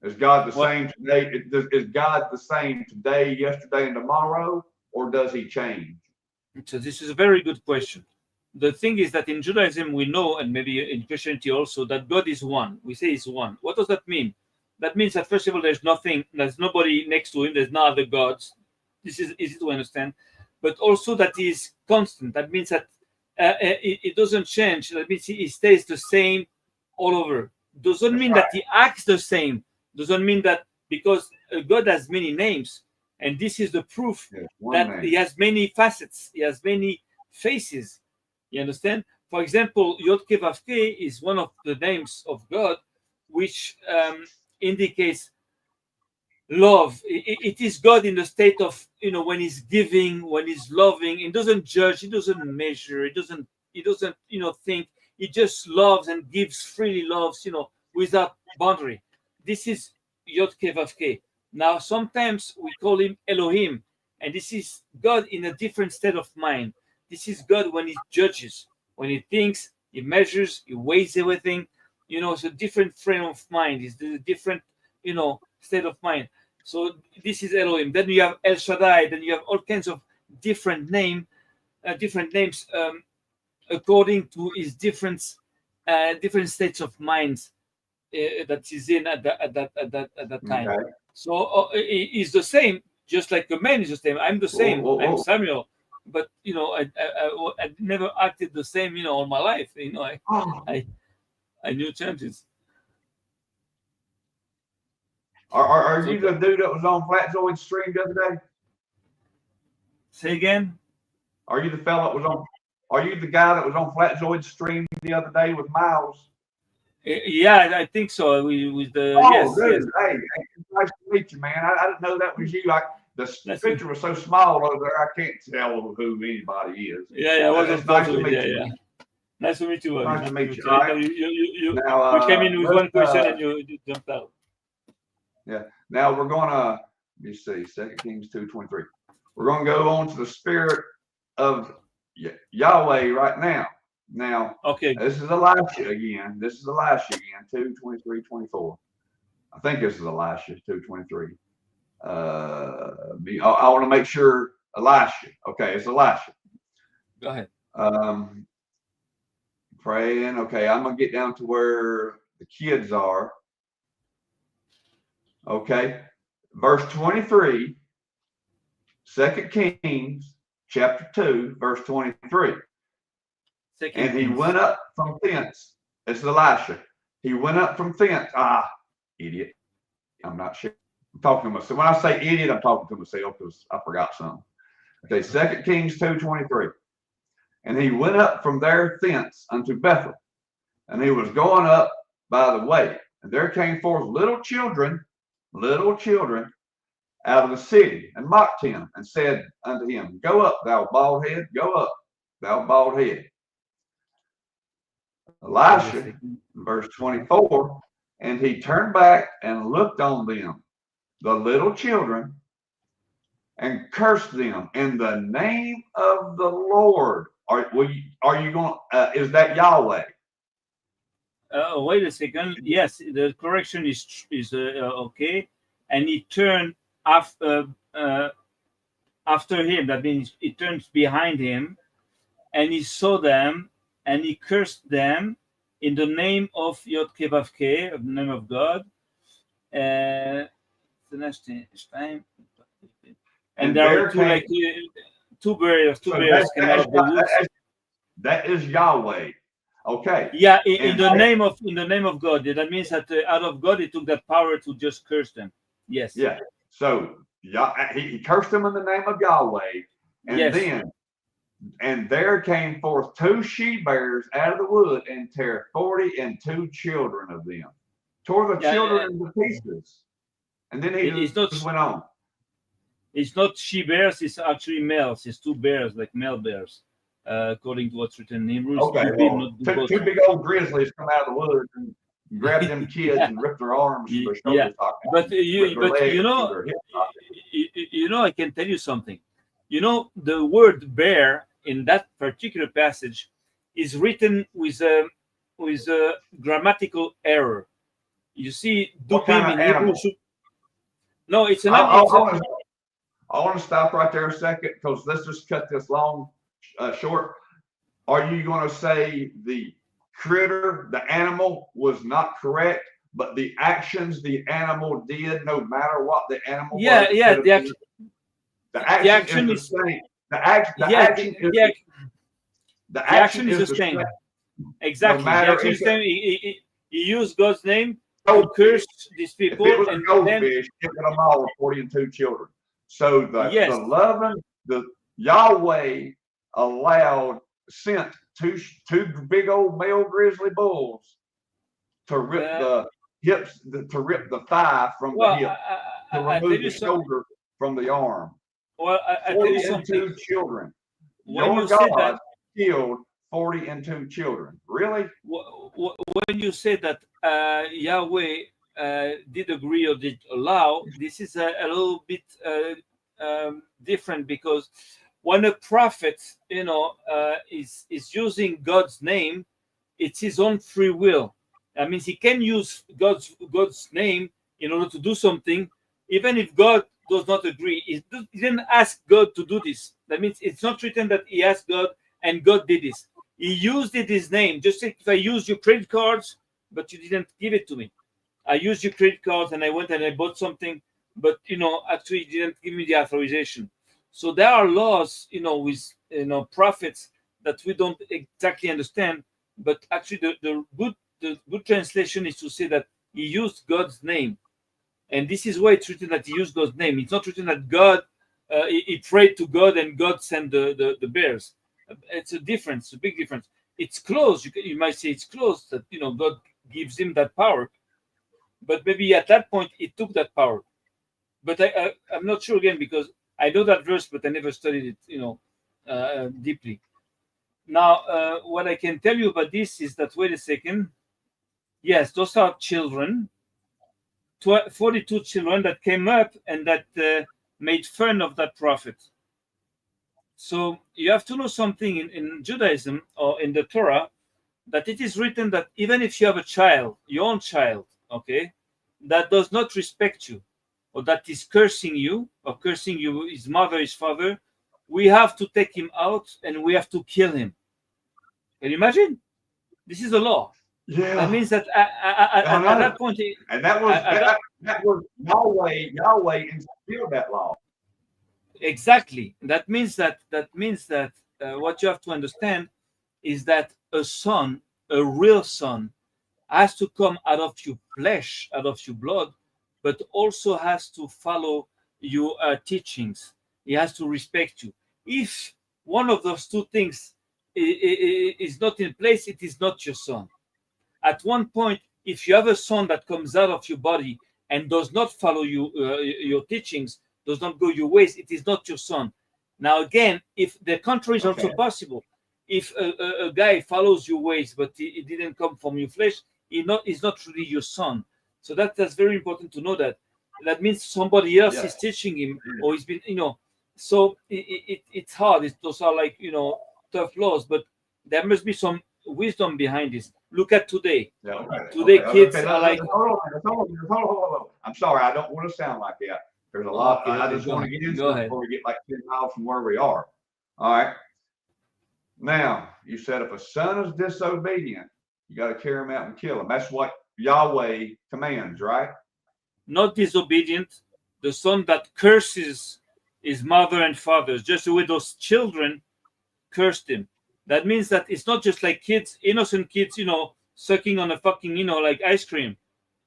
Is God the same today? Is God the same today, yesterday, and tomorrow, or does he change? So this is a very good question. The thing is that in Judaism we know, and maybe in Christianity also, that God is one. We say he's one. What does that mean? That means that first of all, there's nobody next to him. There's no other gods. This is easy to understand. But also that he is constant. That means that it doesn't change. That means he stays the same all over. Doesn't mean that he acts the same. Doesn't mean that because God has many names, and this is the proof that he has many facets. He has many faces. You understand? For example, Yod Ke Vav Ke is one of the names of God, which indicates love. It is God in the state of, when he's giving, when he's loving. He doesn't judge, he doesn't measure, he doesn't think. He just loves and gives freely, loves, without boundary. This is Yod Ke Vav Ke. Now, sometimes we call him Elohim, and this is God in a different state of mind. This is God when he judges, when he thinks, he measures, he weighs everything. It's a different frame of mind. It's a different, state of mind. So this is Elohim. Then you have El Shaddai. Then you have all kinds of different names according to his different states of minds that he's in at that time. Okay. So he's the same, just like a man is the same. I'm the same. I'm Samuel, but I never acted the same, all my life. I knew changes. Are you the dude that was on Flatzoid Stream the other day? Say again. Are you the fella that was on? Are you the guy that was on Flatzoid Stream the other day with Miles? Yeah, I think so. With the yes. Hey, nice to meet you, man. I didn't know that was you. The picture was so small over there, I can't tell who anybody is. Yeah, it's nice to meet you. Yeah. Nice to meet you. Nice to meet you. You came in with one question and you jumped out. Yeah. Now we're gonna, let me see, 2 Kings 2:23. We're gonna go on to the spirit of Yahweh right now. Now, Okay. this is Elisha again. 2:23-24. I think this is Elisha 2:23. I want to make sure Elisha. Okay, it's Elisha. Go ahead. Praying. Okay, I'm gonna get down to where the kids are. Okay, verse 23, 2 Kings chapter 2, verse 23. And he went up from thence. It's Elisha. He went up from thence. Idiot. I'm not sure. I'm talking to myself. When I say idiot, I'm talking to myself because I forgot something. Okay, 2 Kings 2:23. And he went up from there thence unto Bethel. And he was going up by the way. And there came forth little children out of the city, and mocked him, and said unto him, Go up, thou bald head, go up, thou bald head. Elisha, verse 24, and he turned back and looked on them, the little children, and cursed them in the name of the Lord. Are you going? Is that Yahweh? Wait a second. Yes, the correction is okay. And he turned after him. That means he turns behind him, and he saw them, and he cursed them in the name of Yod Kevavke, of the name of God. And there were two bears came out of the woods. That is Yahweh. Okay. Yeah, in the name of God. That means that out of God, he took that power to just curse them. Yes. Yeah. So he cursed them in the name of Yahweh, and yes. And there came forth 2 she-bears out of the wood, and tear 42 children of them. Tore the children into pieces. And then he just went on. It's not she-bears, it's actually males. It's 2 bears, like male bears, according to what's written in Hebrews. Okay, two big old grizzlies come out of the woods and grab them kids and rip their arms from their shoulders. But I can tell you something. The word bear in that particular passage is written with a grammatical error. You see, dupim in Hebrew. No, it's an animal. I want to stop right there a second, because let's just cut this long short. Are you going to say the critter, the animal, was not correct, but the actions the animal did, no matter what the animal was? Yeah. The action is the same. The action is the same. Exactly. The action is the same. He used God's name to curse these people. If it was a goldfish, it would have mauled 42 children. So the Yahweh sent two big old male grizzly bulls to rip the hips, to rip the thigh from the hip, to remove the shoulder from the arm. Well, I tell you something. 42 children. Your God killed 42 children. Really? When you say that Yahweh did agree or did allow, this is a little bit different, because when a prophet, is using God's name, it's his own free will. That means he can use God's name in order to do something, even if God does not agree. He didn't ask God to do this. That means it's not written that he asked God and God did this. He used it his name. Just like if I used your credit cards, but you didn't give it to me. I used your credit cards and I went and I bought something, but actually you didn't give me the authorization. So there are laws, with prophets that we don't exactly understand. But actually, the good translation is to say that he used God's name, and this is why it's written that he used God's name. It's not written that God he prayed to God and God sent the bears. It's a difference, a big difference. It's close. You might say it's close that God gives him that power, but maybe at that point he took that power. But I'm not sure again, because I know that verse, but I never studied it, deeply. Now, what I can tell you about this is that, wait a second. Yes, those are children, 42 children that came up and that made fun of that prophet. So you have to know something in Judaism or in the Torah, that it is written that even if you have a child, your own child, okay, that does not respect you, or that is cursing you, or cursing you, his mother, his father, we have to take him out and we have to kill him. Can you imagine? This is the law. Yeah. That means that I at know. that point, And that was at that- that was Yahweh instilled that law. exactly. That means that what you have to understand is that a son, a real son, has to come out of your flesh, out of your blood, but also has to follow your teachings. He has to respect you. If one of those two things is not in place, it is not your son. At one point, if you have a son that comes out of your body and does not follow you, your teachings, does not go your ways, it is not your son. Now, again, if the contrary is also possible, if a guy follows your ways but he didn't come from your flesh, he's not really your son. So that's very important to know that. That means somebody else is teaching him, or he's been, So it's hard. Those are like tough laws, but there must be some wisdom behind this. Look at today. Today, kids are like. Hold on. I'm sorry, I don't want to sound like that. There's a lot. I just want to get into it before we get like 10 miles from where we are. All right. Now, you said if a son is disobedient, you got to carry him out and kill him. That's what Yahweh commands, right? Not disobedient, the son that curses his mother and father, just the way those children cursed him. That means that it's not just like kids, innocent kids, sucking on a fucking, like ice cream.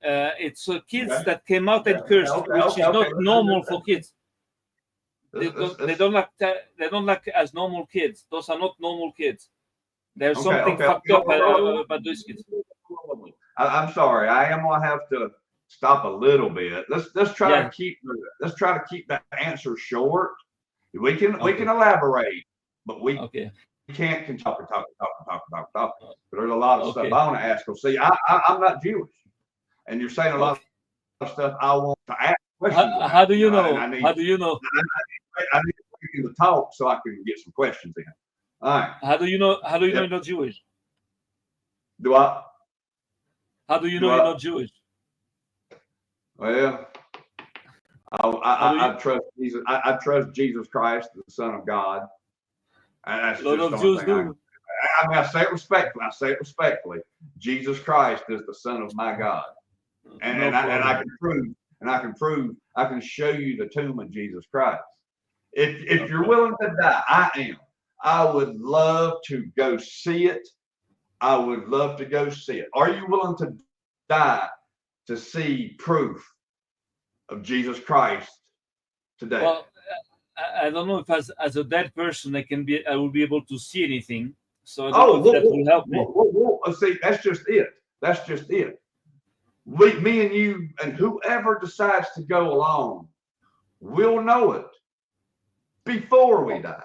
It's kids that came out and cursed, which is not normal for kids. They don't like as normal kids. Those are not normal kids. There's something fucked up about those kids. I'm sorry. I am gonna have to stop a little bit. Let's try to keep the answer short. We can elaborate, but we can't talk. But there's a lot of stuff I want to ask. Well, see, I'm not Jewish, and you're saying a lot of stuff I want to ask questions. How do you know? How do you know? I need to talk so I can get some questions in. All right. How do you know? How do you know you're not Jewish? Do I? How do you know you're not Jewish? Well, I trust Jesus. I trust Jesus Christ, the Son of God. And that's just the Jews do. I say it respectfully. Jesus Christ is the Son of my God, and I can show you the tomb of Jesus Christ. If you're willing to die, I am. I would love to go see it. I would love to go see it. Are you willing to die to see proof of Jesus Christ today? Well, I don't know if as a dead person I will be able to see anything. So I don't know if that will help me. See, that's just it. Me and you and whoever decides to go along, we'll know it before we die.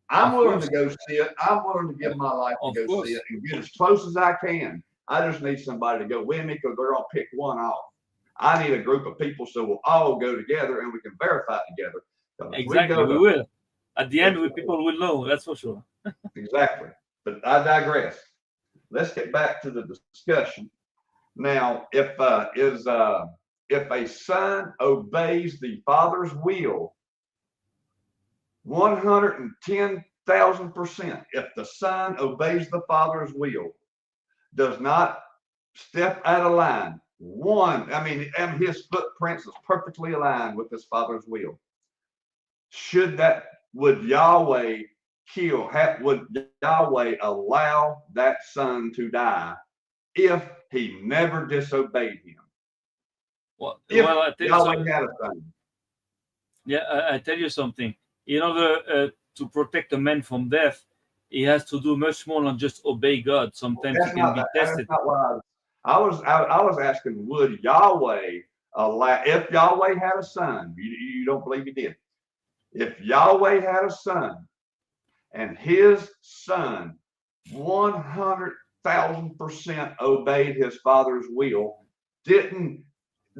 I'm willing to go see it. I'm willing to give my life to go see it and get as close as I can. I just need somebody to go with me because they're gonna pick one off. I need a group of people so we'll all go together and we can verify together. Exactly, we will. At the end, people will know. That's for sure. Exactly. But I digress. Let's get back to the discussion. Now, if a son obeys the father's will, 110,000%, if the son obeys the father's will, does not step out of line, his footprints is perfectly aligned with his father's will. Would Yahweh allow that son to die if he never disobeyed him? I tell Yahweh had a son. Yeah, I tell you something. In order to protect a man from death, he has to do much more than just obey God. Sometimes he can be tested. That's not what I was asking. Would Yahweh allow, if Yahweh had a son? You don't believe he did. If Yahweh had a son, and his son 100,000% obeyed his father's will, the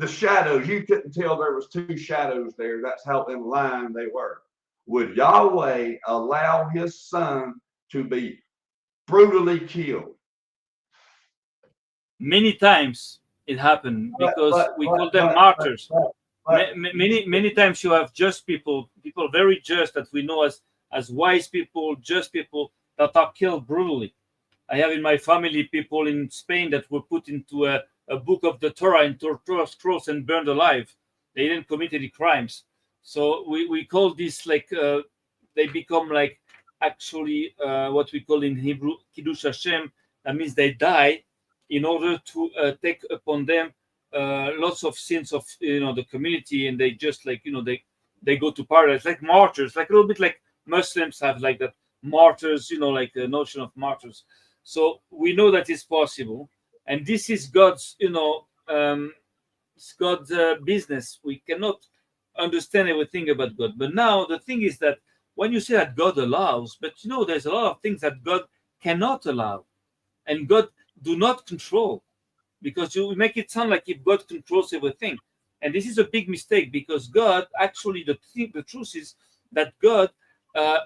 shadows, you couldn't tell there was two shadows there. That's how in line they were. would Yahweh allow his son to be brutally killed? Many times it happened because we call them martyrs. Many times you have just people very just that we know as wise people, just people that are killed brutally. I have in my family people in Spain that were put into a book of the Torah, into Torah scrolls, and burned alive. They didn't commit any crimes. So we call this like they become like actually what we call in Hebrew Kiddush Hashem. That means they die in order to take upon them lots of sins of the community, and they just like they go to paradise, like martyrs, like a little bit like Muslims have like that martyrs, like the notion of martyrs. So we know that it's possible, and this is God's it's God's business. We cannot understand everything about God, but now the thing is that when you say that God allows, but there's a lot of things that God cannot allow, and God do not control, because you make it sound like if God controls everything, and this is a big mistake, because God actually the truth is that God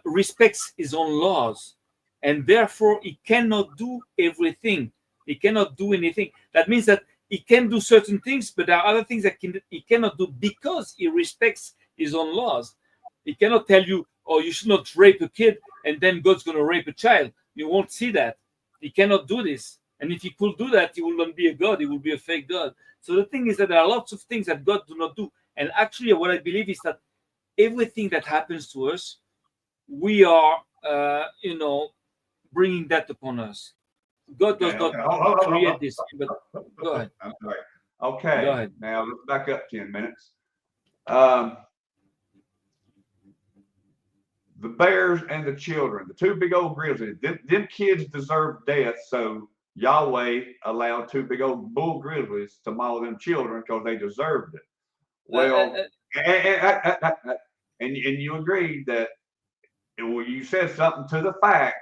respects his own laws, and therefore he cannot do everything. He cannot do anything. That means that he can do certain things, but there are other things that he cannot do because he respects his own laws. He cannot tell you, oh, you should not rape a kid, and then God's going to rape a child. You won't see that. He cannot do this. And if he could do that, he will not be a God. He will be a fake God. So the thing is that there are lots of things that God do not do. And actually, what I believe is that everything that happens to us, we are, bringing that upon us. God does not create this. But go ahead. I'm sorry. Okay. Go ahead. Now let's back up 10 minutes. The bears and the children, the two big old grizzlies, them kids deserve death. So Yahweh allowed two big old bull grizzlies to maul them children because they deserved it. Well, and you agreed that you said something to the fact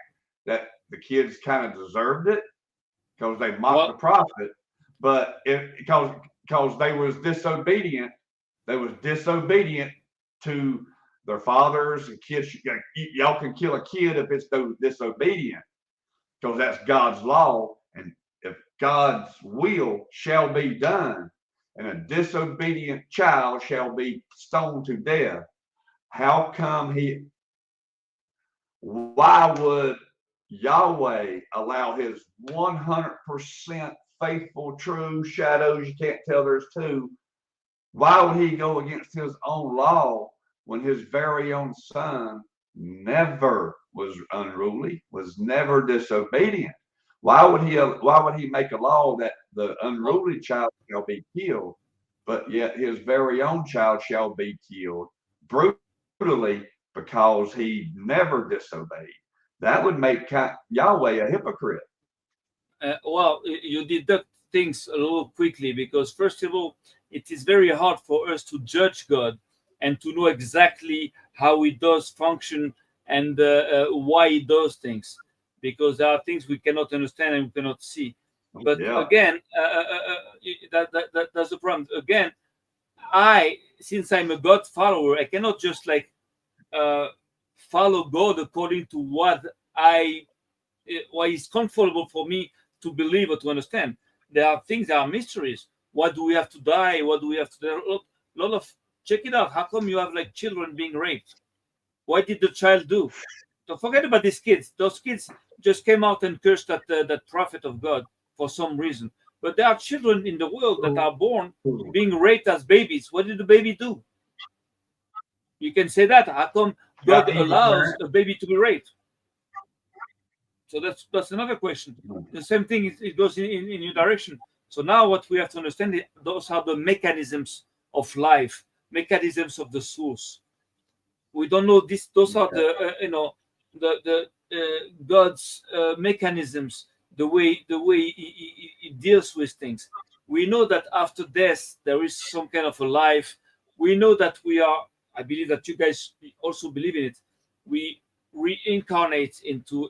that the kids kind of deserved it because they mocked the prophet, but because they was disobedient to their fathers and kids. Y'all can kill a kid if it's disobedient, because that's God's law, and if God's will shall be done, and a disobedient child shall be stoned to death. How come why would Yahweh allow his 100% faithful, true shadows? You can't tell there's two. Why would he go against his own law when his very own son never was unruly, was never disobedient? Why would he make a law that the unruly child shall be killed, but yet his very own child shall be killed brutally because he never disobeyed? That would make Yahweh a hypocrite. Well, you deduct things a little quickly, because first of all, it is very hard for us to judge God and to know exactly how he does function and why he does things, because there are things we cannot understand and we cannot see. But again, that's the problem. Again, since I'm a God follower, I cannot just like follow God according to what is comfortable for me to believe or to understand. There are things, there are mysteries. What do we have to die? What do we have to do? A lot of, check it out. How come you have like children being raped? What did the child do? Don't forget about these kids. Those kids just came out and cursed that prophet of God for some reason. But there are children in the world that are born being raped as babies. What did the baby do? You can say that. How come God allows a baby to be raped? So that's another question. The same thing, it goes in your direction. So now what we have to understand is those are the mechanisms of life, mechanisms of the source. We don't know this. Those are the God's mechanisms, the way he deals with things. We know that after death there is some kind of a life. We know that we are. I believe that you guys also believe in it. We reincarnate into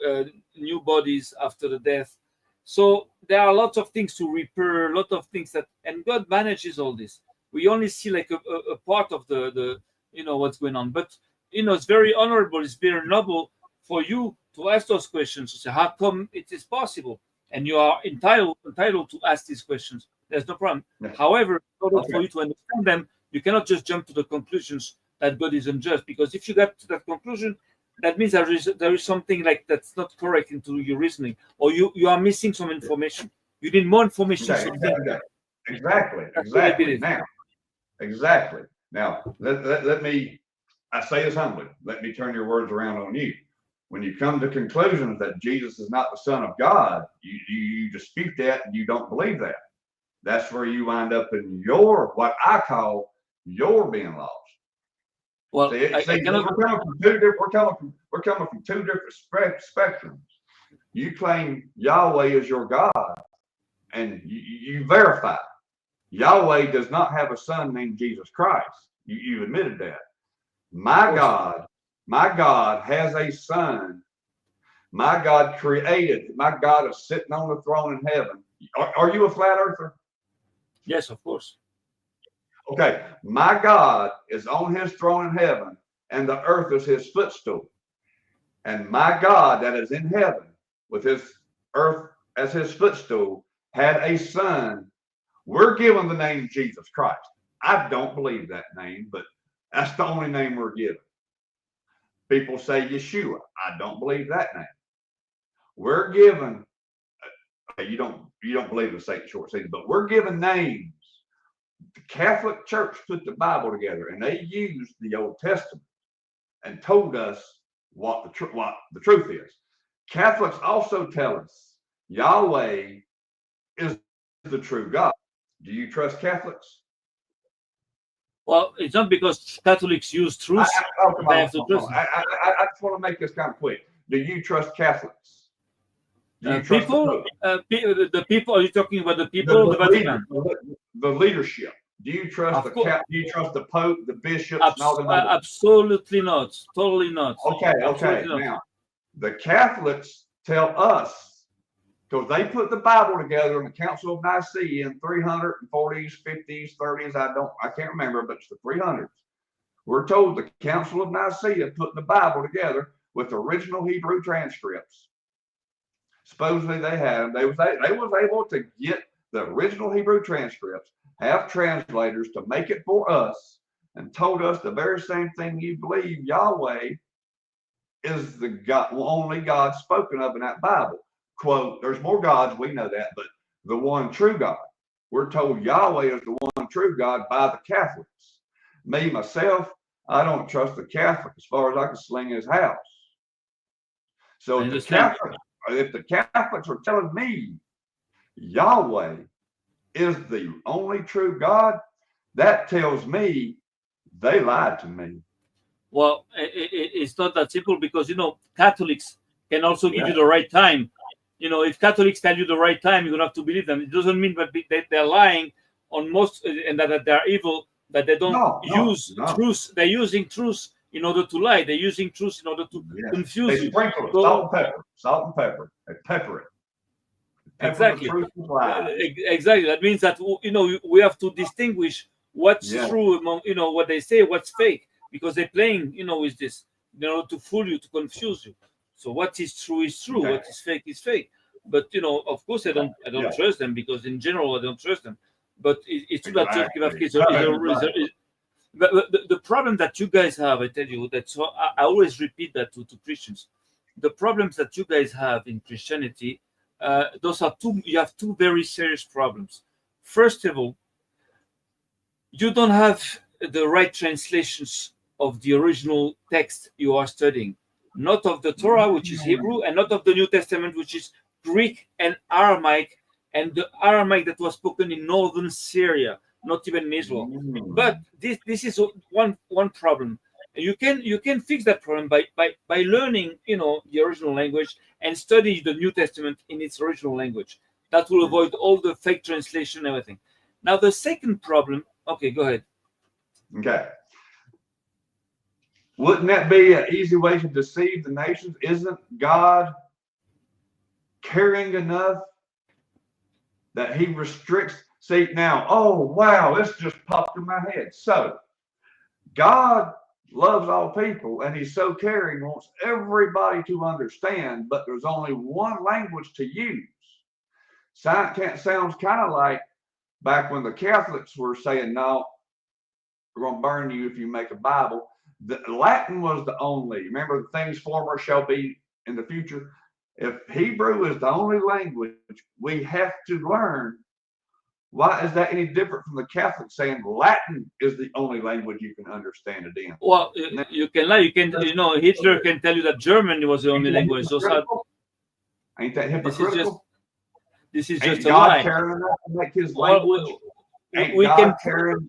new bodies after the death. So there are lots of things to repair, a lot of things and God manages all this. We only see like a part of the what's going on. But it's very honorable, it's very noble for you to ask those questions, to say how come it is possible, and you are entitled to ask these questions. There's no problem. Yeah. However, in order Okay. for you to understand them, you cannot just jump to the conclusions that God is unjust, because if you get to that conclusion, that means there is something like that's not correct into your reasoning, or you are missing some information. You need more information. Okay, exactly. That's what I Exactly. believe. Now, exactly. Now, let me, I say this humbly, let me turn your words around on you. When you come to conclusions that Jesus is not the Son of God, you dispute that and you don't believe that. That's where you wind up in your, what I call, your being lost. Well, See, I cannot. we're coming from two different spectrums. You claim Yahweh is your God, and you verify Yahweh does not have a son named Jesus Christ. You admitted that. My God has a son. My God created. My God is sitting on the throne in heaven. Are you a flat earther? Yes, of course. Okay. My God is on his throne in heaven, and the earth is his footstool. And my God that is in heaven with his earth as his footstool had a son. We're given the name Jesus Christ. I don't believe that name, but that's the only name we're given. People say Yeshua. I don't believe that name. We're given, you don't believe in the Satan short season, but we're given names. The Catholic Church put the Bible together, and they used the Old Testament and told us what the truth is. Catholics also tell us Yahweh is the true God. Do you trust Catholics? Well, it's not because Catholics use truth. I just want to make this kind of quick. Do you trust Catholics? Do you trust people? The people? Are you talking about the people of the Vatican? The leadership. Do you trust Do you trust the Pope, the bishops, and all the absolutely not. Totally not. Okay. Now, the Catholics tell us, because they put the Bible together in the Council of Nicaea in 340s, 50s, 30s. I can't remember, but it's the 300s. We're told the Council of Nicaea put the Bible together with original Hebrew transcripts. Supposedly they had them. They was able to get the original Hebrew transcripts, have translators to make it for us, and told us the very same thing you believe. Yahweh is the God, only God spoken of in that Bible. Quote, there's more gods, we know that, but the one true God. We're told Yahweh is the one true God by the Catholics. Me, myself, I don't trust the Catholic as far as I can sling his house. So if the Catholics are telling me Yahweh is the only true God, that tells me they lied to me. Well, it's not that simple, because Catholics can also give you the right time. If Catholics tell you the right time, you don't have to believe them. It doesn't mean that they're lying on most, and that they're evil, that they don't use truth. They're using truth in order to lie. They're using truth in order to confuse you. They sprinkle salt and pepper. They pepper it. Exactly. Exactly. That means that we have to distinguish what's true among what they say, what's fake, because they're playing with this to fool you, to confuse you. So what is true is true. Okay. What is fake is fake. But of course, I don't trust them, because in general I don't trust them. But it's true that the problem that you guys have, I tell you that. So I always repeat that to Christians. The problems that you guys have in Christianity, those are two. You have two very serious problems. First of all, you don't have the right translations of the original text you are studying. Not of the Torah, which is Hebrew, and not of the New Testament, which is Greek and Aramaic, and the Aramaic that was spoken in northern Syria, not even in Israel. But this is one problem. You can fix that problem by learning the original language and study the New Testament in its original language. That will avoid all the fake translation and everything. Now the second problem. Okay, go ahead. Okay. Wouldn't that be an easy way to deceive the nations? Isn't God caring enough that he restricts? See, now, oh, wow, this just popped in my head. So, God loves all people, and he's so caring, wants everybody to understand, but there's only one language to use. Sounds kind of like back when the Catholics were saying, no, we're going to burn you if you make a Bible. The Latin was the only. Remember, the things former shall be in the future. If Hebrew is the only language we have to learn, why is that any different from the Catholics saying Latin is the only language you can understand it in? Well, you can lie. You can, Hitler can tell you that German was the only language. So ain't that hypocritical? This is ain't just a God lie. caring enough to make his Well, language?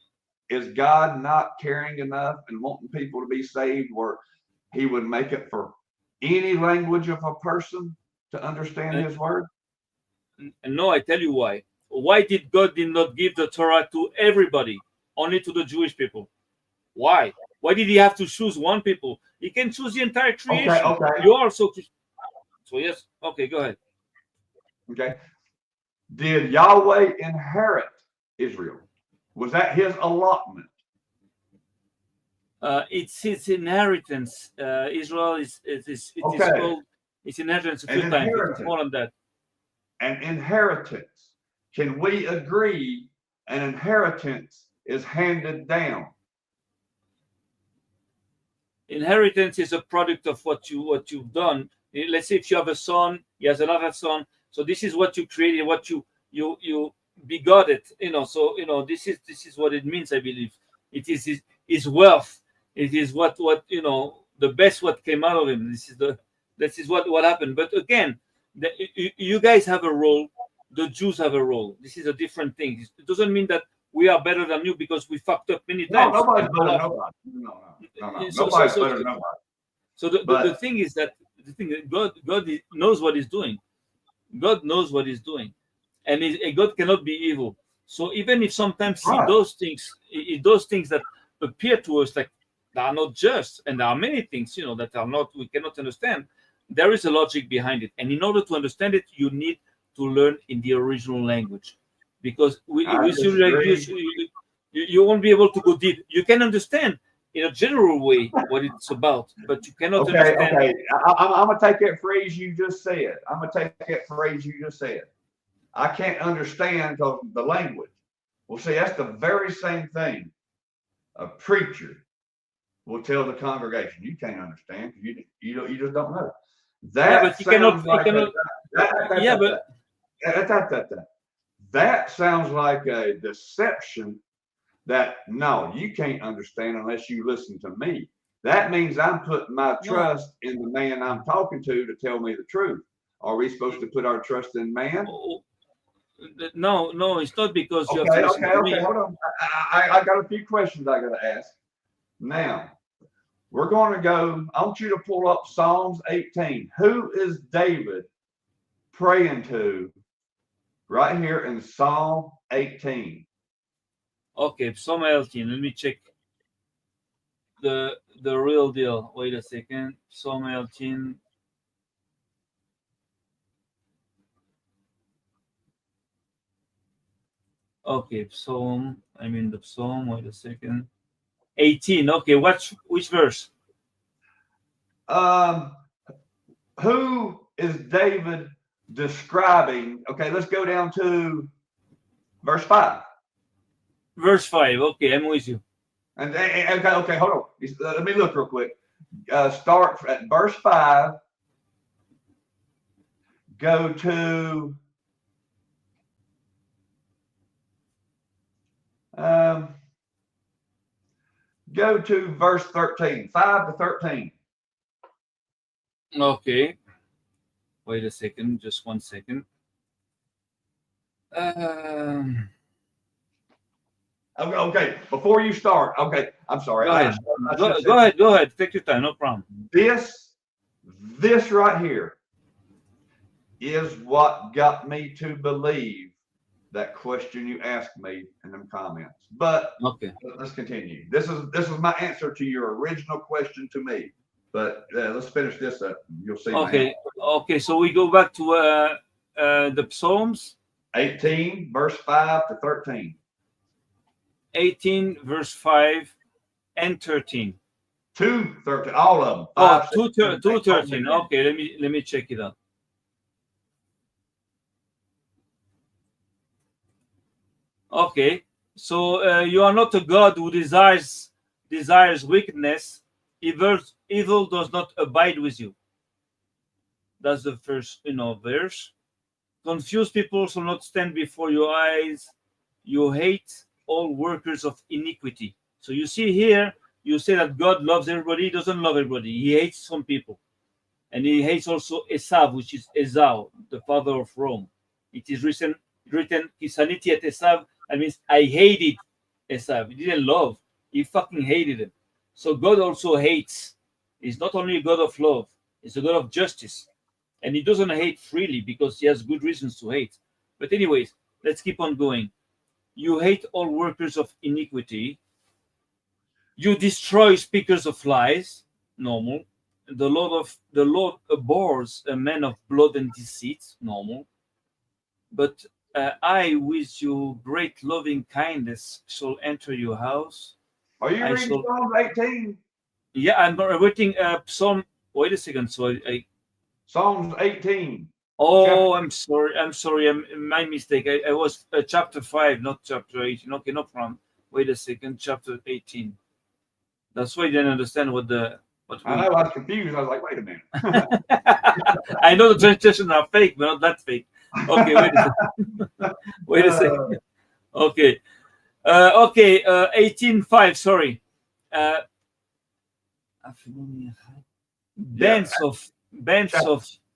Is God not caring enough and wanting people to be saved where he would make it for any language of a person to understand his word? No, I tell you why. Why did God did not give the Torah to everybody, only to the Jewish people? Why? Why did he have to choose one people? He can choose the entire creation. Okay. You also. So yes. Okay, go ahead. Okay. Did Yahweh inherit Israel? Was that his allotment? It's his inheritance. Israel is called its inheritance a few times. It's more than that. An inheritance. Can we agree an inheritance is handed down? Inheritance is a product of what you've done. Let's say if you have a son, he has another son. So this is what you created, what you begot it. So this is what it means. I believe it is his wealth. It is what the best what came out of him. This is what happened. But again, you guys have a role. The Jews have a role. This is a different thing. It doesn't mean that we are better than you because we fucked up many times. No, nobody's better than nobody. No. Nobody's better than nobody. So the thing is that God knows what he's doing. God knows what he's doing, and God cannot be evil. So even if sometimes he does things that appear to us like they are not just, and there are many things that are not, we cannot understand, there is a logic behind it, and in order to understand it, you need to learn in the original language, because you won't be able to go deep. You can understand in a general way what it's about, but you cannot understand. Okay. I'm going to take that phrase you just said. I can't understand the language. Well, see, that's the very same thing a preacher will tell the congregation. You can't understand because you just don't know. That sounds like a deception. That no, you can't understand unless you listen to me. That means I'm putting my trust in the man I'm talking to tell me the truth. Are we supposed to put our trust in man? No, it's not because you have to listen to me. Hold on. I got a few questions I got to ask. Now, we're going to go. I want you to pull up Psalms 18. Who is David praying to right here in Psalm 18? Okay, Psalm 18. Let me check the real deal. Wait a second. Psalm 18. Okay, Psalm. I'm in the Psalm. Wait a second. 18. Okay, which verse? Who is David describing? Okay, let's go down to verse 5. Verse 5. Okay, I'm with you. And okay, hold on. Let me look real quick. Start at verse 5. Go to verse 13. 5 to 13. Okay. Wait a second. Just 1 second. Okay, before you start, okay, I'm sorry. Go ahead. Take your time, no problem. This right here is what got me to believe that question you asked me in them comments. But okay, let's continue. This is my answer to your original question to me. But let's finish this up. You'll see. Okay. So we go back to the Psalms 18, verse 5 to 13. 18, verse 5 and 13. 2:13, all of them. Oh, 5, 2, 6, 2:13. Okay, let me check it out. Okay, so you are not a God who desires wickedness. Evil does not abide with you. That's the first verse. Confused people shall not stand before your eyes. You hate all workers of iniquity. So you see here, you say that God loves everybody. He doesn't love everybody. He hates some people. And he hates also Esav, which is Esau, the father of Rome. It is written Kisaniti et Esav. That means I hated Esav. He didn't love. He fucking hated him. So God also hates. He's not only a God of love. He's a God of justice. And he doesn't hate freely because he has good reasons to hate. But anyways, let's keep on going. You hate all workers of iniquity. You destroy speakers of lies. Normal. The Lord abhors a man of blood and deceit. Normal. But I, with your great loving kindness, shall enter your house. Are you reading Psalms 18? Yeah, I'm reading Psalm. Wait a second. So Psalms 18. Oh, I'm sorry. My mistake. I was chapter 5, not chapter 18. Okay, no problem. Wait a second. Chapter 18. That's why I didn't understand what I know, I was confused. I was like, wait a minute. I know the translations are fake, but not that fake. Okay, wait a second. Wait a second. Okay. 18:5, sorry. Bands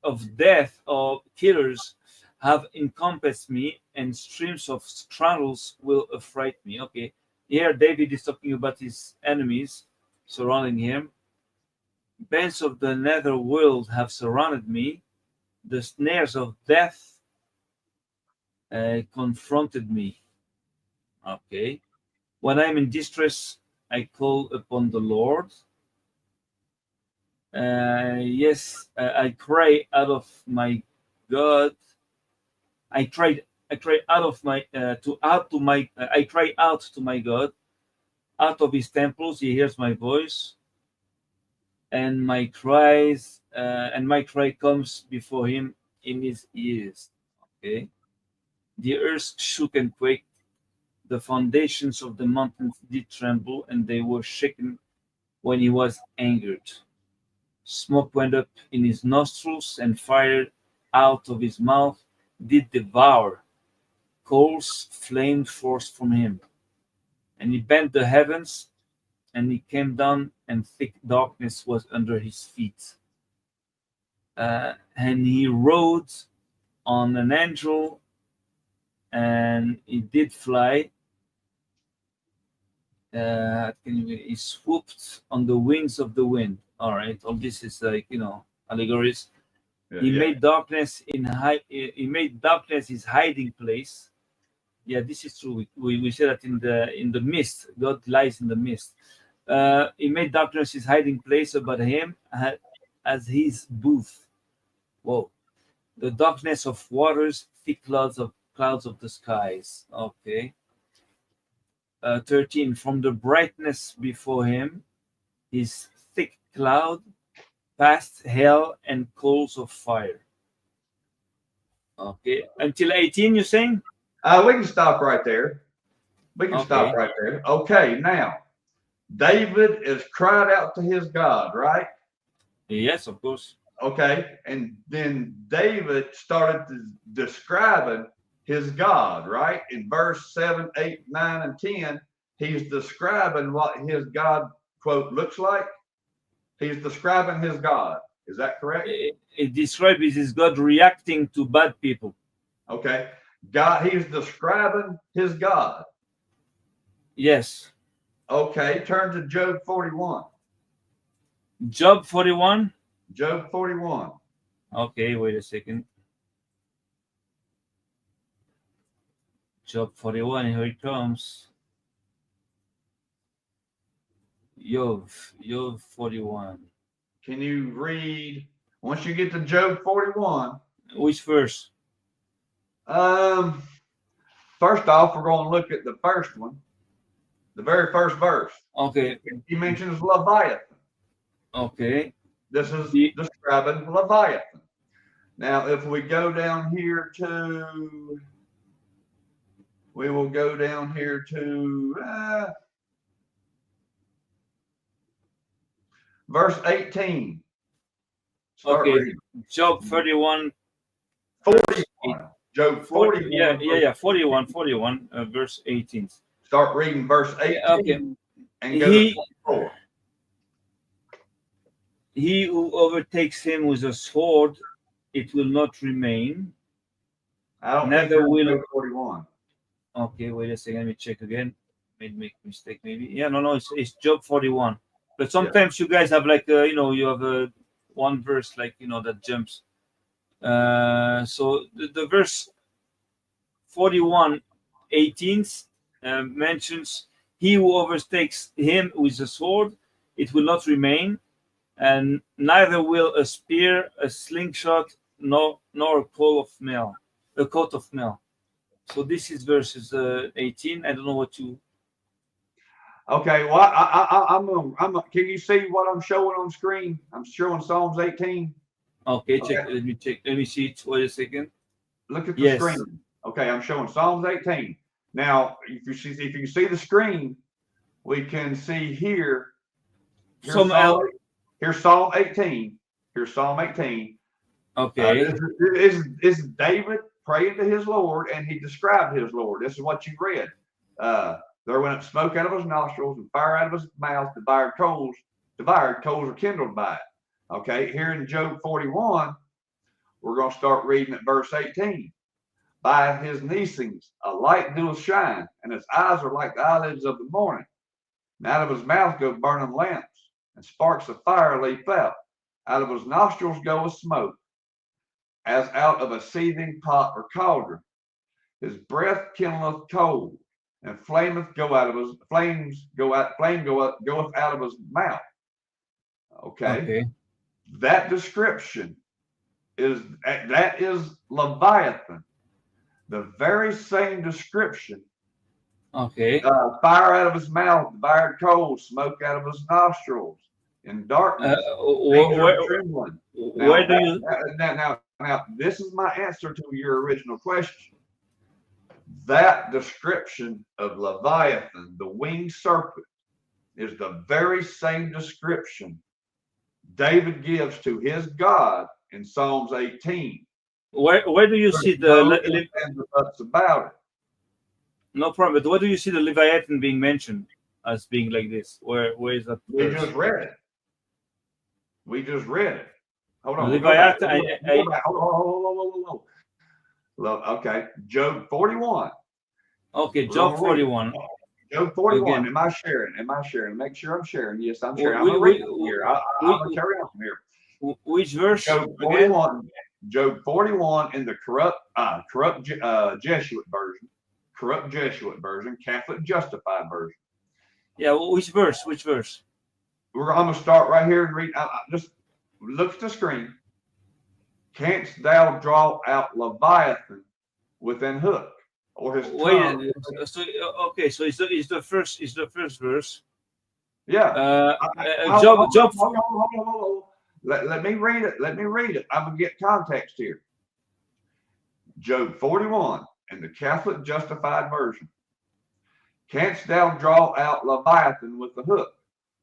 of death or killers have encompassed me, and streams of scoundrels will affright me. Okay, here David is talking about his enemies surrounding him. Bands of the nether world have surrounded me. The snares of death confronted me. Okay, when I'm in distress, I call upon the Lord. Yes, I cry out of my God. I cry out of my I cry out to my God. Out of his temples he hears my voice, and my cry comes before him in his ears. Okay. The earth shook and quaked, the foundations of the mountains did tremble, and they were shaken when he was angered. Smoke went up in his nostrils, and fire out of his mouth did devour. Coals flamed forth from him. And he bent the heavens, and he came down, and thick darkness was under his feet. And he rode on an angel, and he did fly. He swooped on the wings of the wind. All right, all this is allegories. He made darkness he made darkness his hiding place. Yeah, this is true. We say that in the mist, God lies in the mist. He made darkness his hiding place, but him as his booth. Whoa, the darkness of waters, thick clouds of the skies. Okay. 13. From the brightness before him, his thick cloud passed hail and coals of fire. Okay, until 18, you're saying? We can stop right there. Stop right there. Okay, now David is cried out to his God, right? Yes, of course. Okay, and then David started describing his God, right? In verse 7, 8, 9, and 10, he's describing what his God, quote, looks like. He's describing his God. Is that correct? It describes his God reacting to bad people. Okay. God, he's describing his God. Yes. Okay, turn to Job 41. Job 41? Job 41. Okay, wait a second. Job 41, here it comes. Job 41. Can you read, once you get to Job 41? Which verse? First off, we're going to look at the first one, the very first verse. Okay. He mentions Leviathan. Okay. This is The- describing Leviathan. Now, if we go down here to, we will go down here to verse 18. Start okay. reading. Job 31. 41. Job 41. Yeah. 41, verse 18. Start reading verse 18 Okay. and go to He 24. he who overtakes him with a sword, it will not remain. I don't Neither think you're will. in Job 41. Okay, wait a second. Let me check again. Make mistake maybe. Yeah, no. It's Job 41. But sometimes you guys have like you have a one verse like that jumps. So the verse 41, 18 mentions he who overtakes him with a sword, it will not remain, and neither will a spear, a slingshot, nor a coat of mail. So this is verses 18. I don't know what you. Okay, well, can you see what I'm showing on screen? I'm showing Psalms 18. Okay, Okay. check. Let me check. Let me see it. Wait a second. Look at the Yes. screen. Okay, I'm showing Psalms 18. Now, if you see the screen, we can see here. Here's Psalm 18. Here's Psalm 18. Okay. This is David praying to his Lord, and he described his Lord. This is what you read. There went up smoke out of his nostrils and fire out of his mouth. Devoured coals are kindled by it. Okay, here in Job 41, we're going to start reading at verse 18. By his neesings a light doeth shine, and his eyes are like the eyelids of the morning. And out of his mouth go burning lamps, and sparks of fire leap out. Out of his nostrils goeth smoke, as out of a seething pot or cauldron. His breath kindleth cold, and flame goeth out of his mouth. Okay. That description is Leviathan. The very same description. Okay. Fire out of his mouth, devoured coals, smoke out of his nostrils, in darkness, trembling. Where do you? Now, this is my answer to your original question. That description of Leviathan, the winged serpent, is the very same description David gives to his God in Psalms 18. Where do you see the? About it. No problem. But where do you see the Leviathan being mentioned as being like this? Where is that? We just read it. Hold on. Leviathan. Hold on. Okay, Job 41. Okay, Job 41. Job 41. Again. Am I sharing? Make sure I'm sharing. Yes, I'm sharing. I'm going to carry on from here. Which verse? Job 41. Again? Job 41 in the corrupt Jesuit version. Corrupt Jesuit version, Catholic Justified version. Yeah, which verse? I'm going to start right here and read. Just look at the screen. Canst thou draw out Leviathan with an hook, or his tongue? So it's the first verse. Yeah. Job. Let me read it. I'm going to get context here. Job 41 in the Catholic Justified version. Canst thou draw out Leviathan with the hook,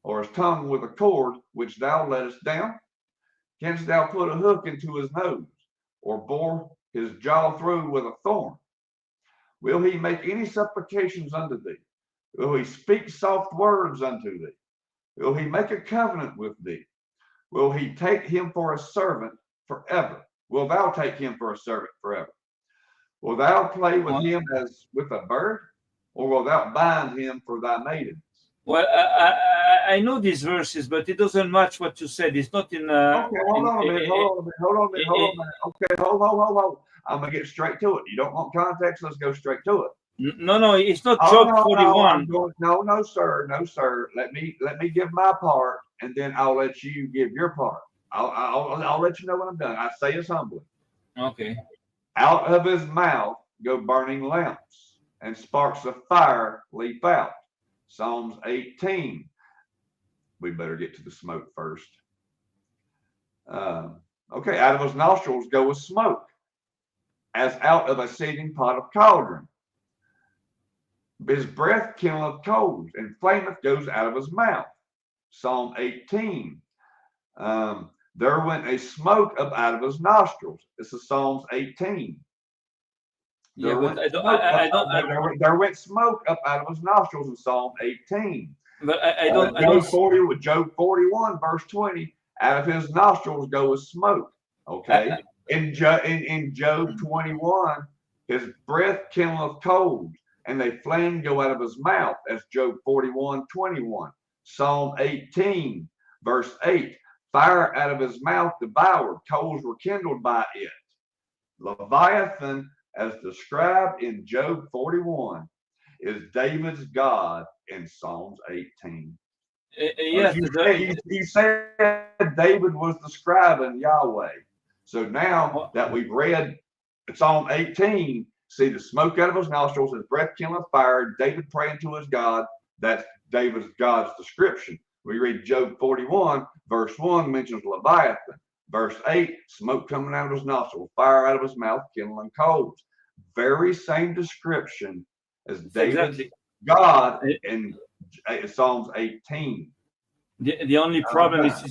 or his tongue with a cord which thou lettest down? Canst thou put a hook into his nose, or bore his jaw through with a thorn? Will he make any supplications unto thee? Will he speak soft words unto thee? Will he make a covenant with thee? Will he take him for a servant forever? Will thou take him for a servant forever? Will thou play with him as with a bird, or will thou bind him for thy maidens? Well, I know these verses, but it doesn't match what you said. It's not in. Okay, hold on a minute. Okay, hold. I'm gonna get straight to it. You don't want context? Let's go straight to it. No, it's not Job 41. No, sir. Let me give my part, and then I'll let you give your part. I'll let you know when I'm done. I say this humbly. Okay. Out of his mouth go burning lamps, and sparks of fire leap out. Psalms 18. We better get to the smoke first. Okay, out of his nostrils goeth smoke, as out of a seething pot of cauldron. His breath kindleth coals, and flameth goes out of his mouth. Psalm 18. There went a smoke up out of his nostrils. This is Psalms 18. Yeah, but There went smoke up out of his nostrils in Psalm 18. But I don't. Job 41, verse 20. Out of his nostrils goeth smoke. Okay. In Job 21, his breath kindleth coals, and they flame go out of his mouth. That's Job 41, 21. Psalm 18, verse 8. Fire out of his mouth devoured, coals were kindled by it. Leviathan, as described in Job 41, is David's God in Psalms 18. Yes, he said David was describing Yahweh. So now that we've read Psalm 18, see the smoke out of his nostrils, his breath kindleth fire, David praying to his God. That's God's description. We read Job 41, verse 1 mentions Leviathan. Verse 8, smoke coming out of his nostrils, fire out of his mouth, kindling coals. Very same description as David's God in Psalms 18. The only problem is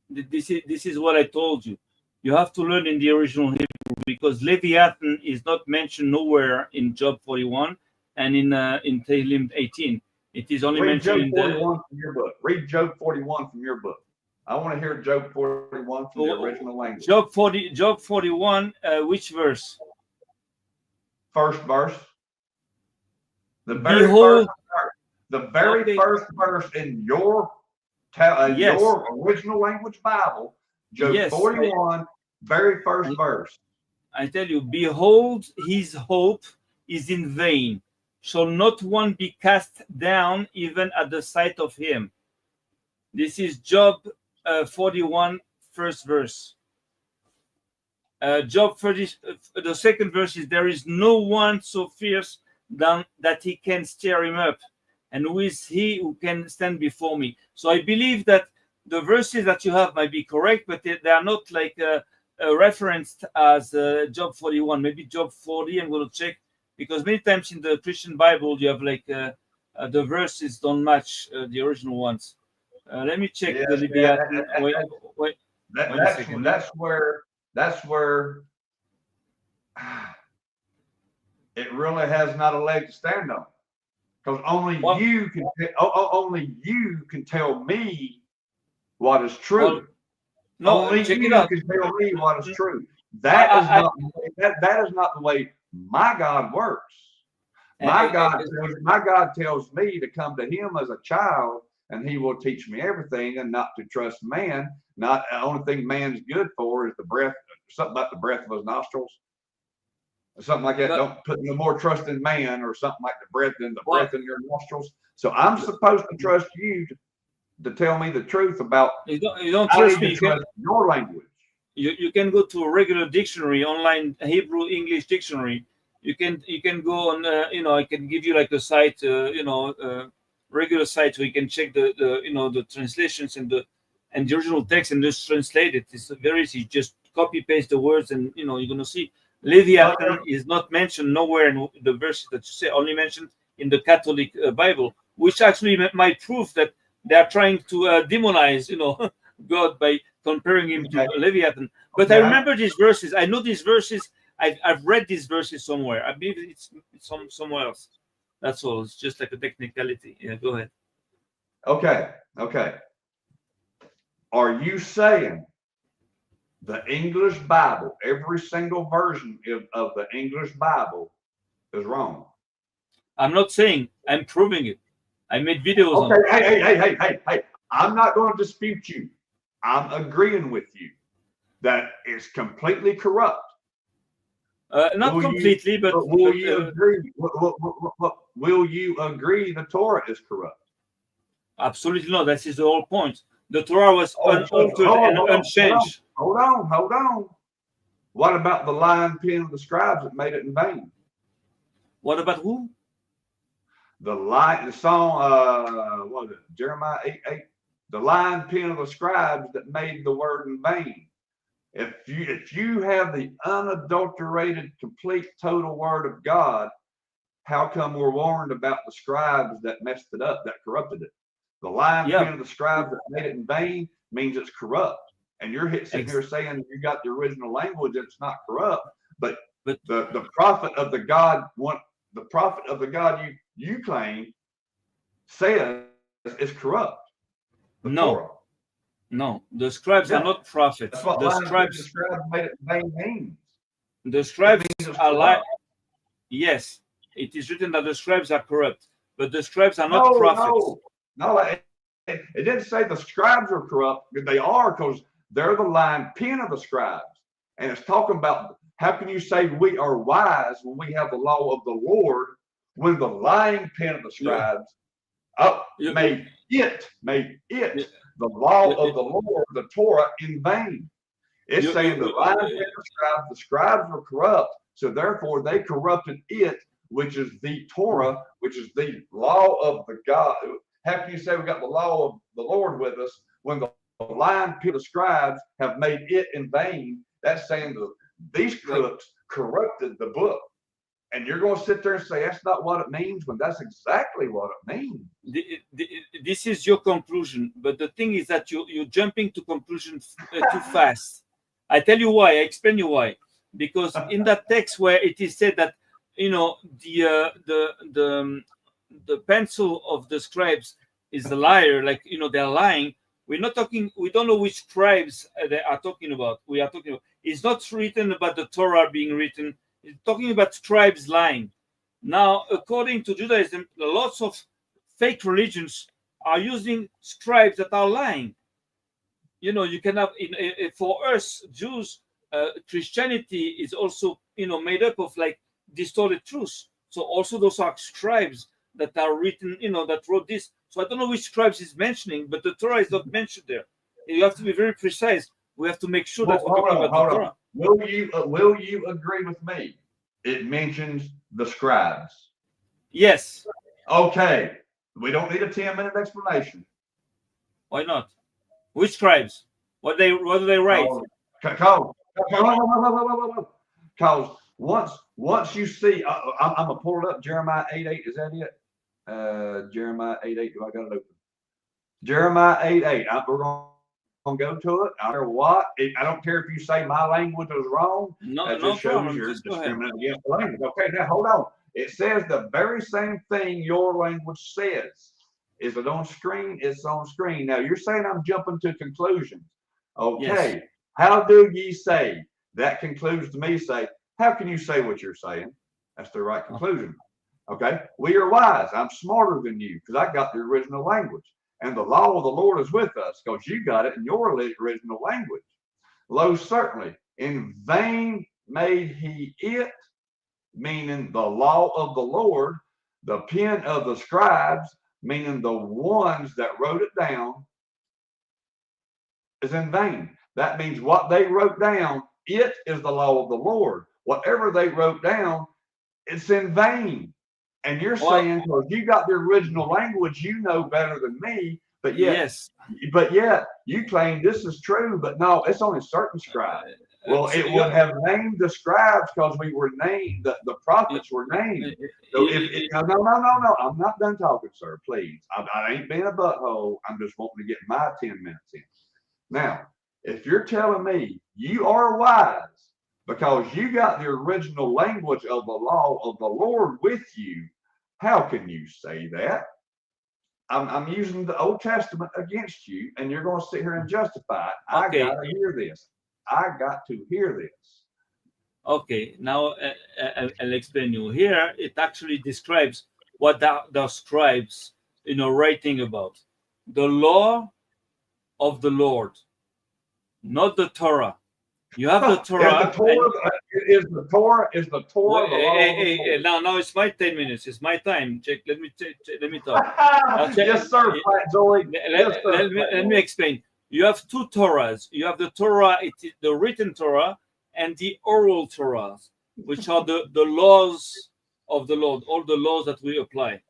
this is what I told you. You have to learn in the original Hebrew, because Leviathan is not mentioned nowhere in Job 41 and in Tehillim 18. It is only mentioned in Job 41 from your book. Read Job 41 from your book. I want to hear Job 41 from the original language. Job 41, which verse? First verse. The very first verse in your original language Bible, Job 41, very first verse. I tell you, behold, his hope is in vain. Shall not one be cast down even at the sight of him? This is Job 41, first verse. Job 30, the second verse is, there is no one so fierce that he can stir him up, and who is he who can stand before me? So I believe that the verses that you have might be correct, but they are not like referenced as Job 41. Maybe Job 40. I'm going to check, because many times in the Christian Bible you have like the verses don't match the original ones. Let me check the Leviathan. Wait a second. That's where it really has not a leg to stand on, because only you can tell me what is true. Only you can tell me what is true. That is not the way my God works. My God tells me to come to Him as a child, and He will teach me everything, and not to trust man. Not the only thing man's good for is the breath, something about the breath of his nostrils, or something like that. Don't put no more trust in man, or something like the breath in your nostrils. So I'm supposed to trust you to tell me the truth about. You don't trust me. Your language. You can go to a regular dictionary, online Hebrew English dictionary. You can go on. I can give you like a site. Regular site where you can check the translations and the original text and just translate it. It's very easy. Just copy paste the words, and you're going to see Leviathan is not mentioned nowhere in the verses that you say. Only mentioned in the Catholic Bible, which actually might prove that they are trying to demonize God by comparing him to Leviathan. But I remember these verses. I know these verses. I've read these verses somewhere. I believe it's somewhere else. That's all. It's just like a technicality. Yeah, go ahead. Okay. Are you saying the English Bible, every single version of the English Bible, is wrong? I'm not saying. I'm proving it. I made videos on it. Hey. I'm not going to dispute you. I'm agreeing with you that it's completely corrupt. Not completely, but will you agree? Will you agree the Torah is corrupt? Absolutely not. That is the whole point. The Torah was unaltered and unchanged. Hold on. What about the lying pen of the scribes that made it in vain? What about who? The song, what is it? Jeremiah 8:8. the lying pen of the scribes that made the word in vain. If you have the unadulterated, complete, total word of God, how come we're warned about the scribes that messed it up, that corrupted it? The lying pen of the scribes that made it in vain means it's corrupt. And you're sitting here saying you got the original language, it's not corrupt, but the prophet of the God you claim says is corrupt. No, the scribes are not prophets. That's what the scribes made it in vain means. The scribes are like, yes, it is written that the scribes are corrupt, but the scribes are not prophets. No, it didn't say the scribes are corrupt. They are, because they're the lying pen of the scribes. And it's talking about, how can you say we are wise when we have the law of the Lord, when the lying pen of the scribes made it the law of the Lord, the Torah, in vain. It's saying the lying pen of the scribes were corrupt, so therefore they corrupted it, which is the Torah, which is the law of the God. How can you say we got the law of the Lord with us when the lying pen of the scribes have made it in vain? That's saying that these crooks corrupted the book. And you're going to sit there and say that's not what it means, when that's exactly what it means. This is your conclusion, but the thing is that you're jumping to conclusions too fast. I tell you why. I explain you why. Because in that text where it is said that the pencil of the scribes is the liar, like they're lying. We're not talking. We don't know which scribes they are talking about. We are talking about. It's not written about the Torah being written. It's talking about scribes lying. Now, according to Judaism, lots of fake religions are using scribes that are lying. You can have for us Jews, Christianity is also made up of like distorted truths. So also those are scribes that are written, that wrote this. So I don't know which scribes he's mentioning, but the Torah is not mentioned there. You have to be very precise. We have to make sure that we're talking about the Torah. Will you agree with me? It mentions the scribes. Yes. Okay. We don't need a 10-minute explanation. Why not? Which scribes? What do they write? Because once you see, I'm gonna pull it up. Jeremiah 8:8. Is that it? Jeremiah 8:8. Do I got it open? Jeremiah 8:8. We're gonna go to it. I don't care what. I don't care if you say my language is wrong. That just shows you're discriminating against the language. Okay, now hold on. It says the very same thing your language says. Is it on screen? It's on screen. Now you're saying I'm jumping to conclusions. Okay. Yes. How do ye say? That concludes to me say, how can you say what you're saying? That's the right conclusion. Okay. We are wise. I'm smarter than you because I got the original language. And the law of the Lord is with us because you got it in your original language. Lo, certainly, in vain made he it, meaning the law of the Lord, the pen of the scribes, meaning the ones that wrote it down, is in vain. That means what they wrote down, it is the law of the Lord. Whatever they wrote down, it's in vain. And you're saying, because you got the original language, you know better than me, but yet you claim this is true, but no, it's only certain scribes. Well, it would have named the scribes because we were named, the prophets were named. So no, I'm not done talking, sir, please. I ain't being a butthole. I'm just wanting to get my 10 minutes in. Now, if you're telling me you are wise because you got the original language of the law of the Lord with you, how can you say that? I'm using the Old Testament against you, and you're going to sit here and justify it. Okay. I got to hear this. I got to hear this. Okay, now I'll explain you. Here, it actually describes what the scribes, writing about. The law of the Lord, not the Torah. You have the Torah. Is the Torah the law? Now it's my 10 minutes. It's my time. Check. Let me talk. Yes, sir, Joey. Let me explain. You have two Torahs. You have the Torah, it is the written Torah, and the oral Torahs, which are the laws of the Lord, all the laws that we apply.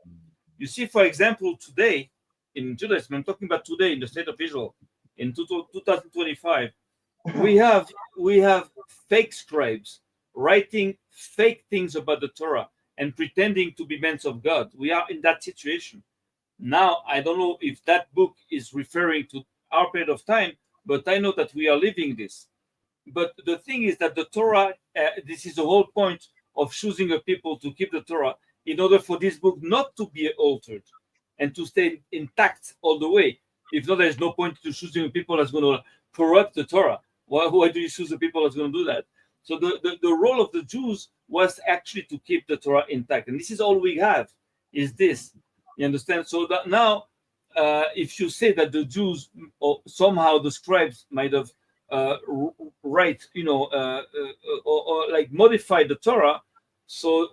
You see, for example, today, in Judaism, I'm talking about today in the state of Israel in 2025, we have fake scribes writing fake things about the Torah and pretending to be men of God. We are in that situation. Now, I don't know if that book is referring to our period of time, but I know that we are living this. But the thing is that the Torah, this is the whole point of choosing a people to keep the Torah in order for this book not to be altered and to stay intact all the way. If not, there's no point to choosing a people that's going to corrupt the Torah. Why do you choose the people that's going to do that? So the role of the Jews was actually to keep the Torah intact. And this is all we have, is this. You understand? So that now, if you say that the Jews, or somehow the scribes might have write, or like modify the Torah, so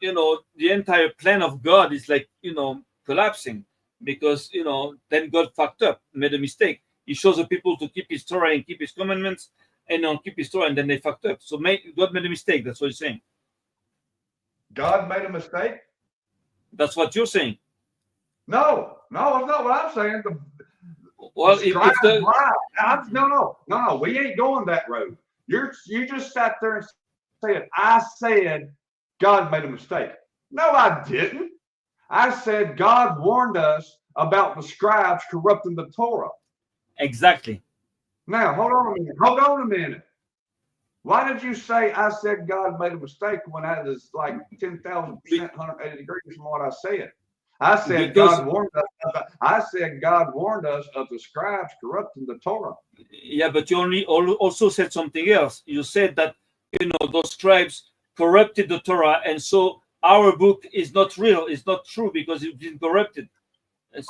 the entire plan of God is like collapsing, because then God fucked up, made a mistake. He shows the people to keep his Torah and keep his commandments, and don't keep his Torah, and then they fucked up. So God made a mistake. That's what he's saying. God made a mistake? That's what you're saying. No, it's not what I'm saying. No, we ain't going that road. You just sat there and said, I said God made a mistake. No, I didn't. I said God warned us about the scribes corrupting the Torah. Exactly. Now, hold on a minute. Why did you say I said God made a mistake when that is like 10,000%, 180 degrees from what I said? I said God warned us of the scribes corrupting the Torah. Yeah, but you also said something else. You said that those scribes corrupted the Torah, and so our book is not real, it's not true because it's been corrupted.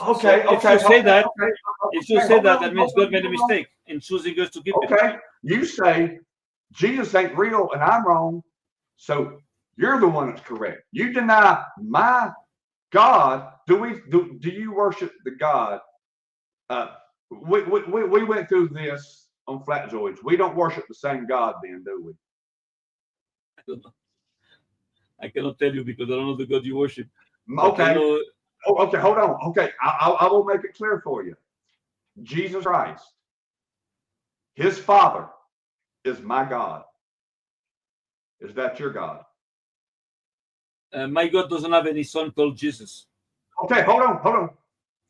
Okay. If you say that, that means God made a mistake in choosing us to keep it. Okay, you say Jesus ain't real and I'm wrong, so you're the one that's correct. You deny my God. Do you worship the God? We went through this on Flatzoids. We don't worship the same God then, do we? I don't know. I cannot tell you because I don't know the God you worship. Okay. Okay, hold on. Okay, I will make it clear for you. Jesus Christ, his Father, is my God. Is that your God? My God doesn't have any son called Jesus. Okay, hold on.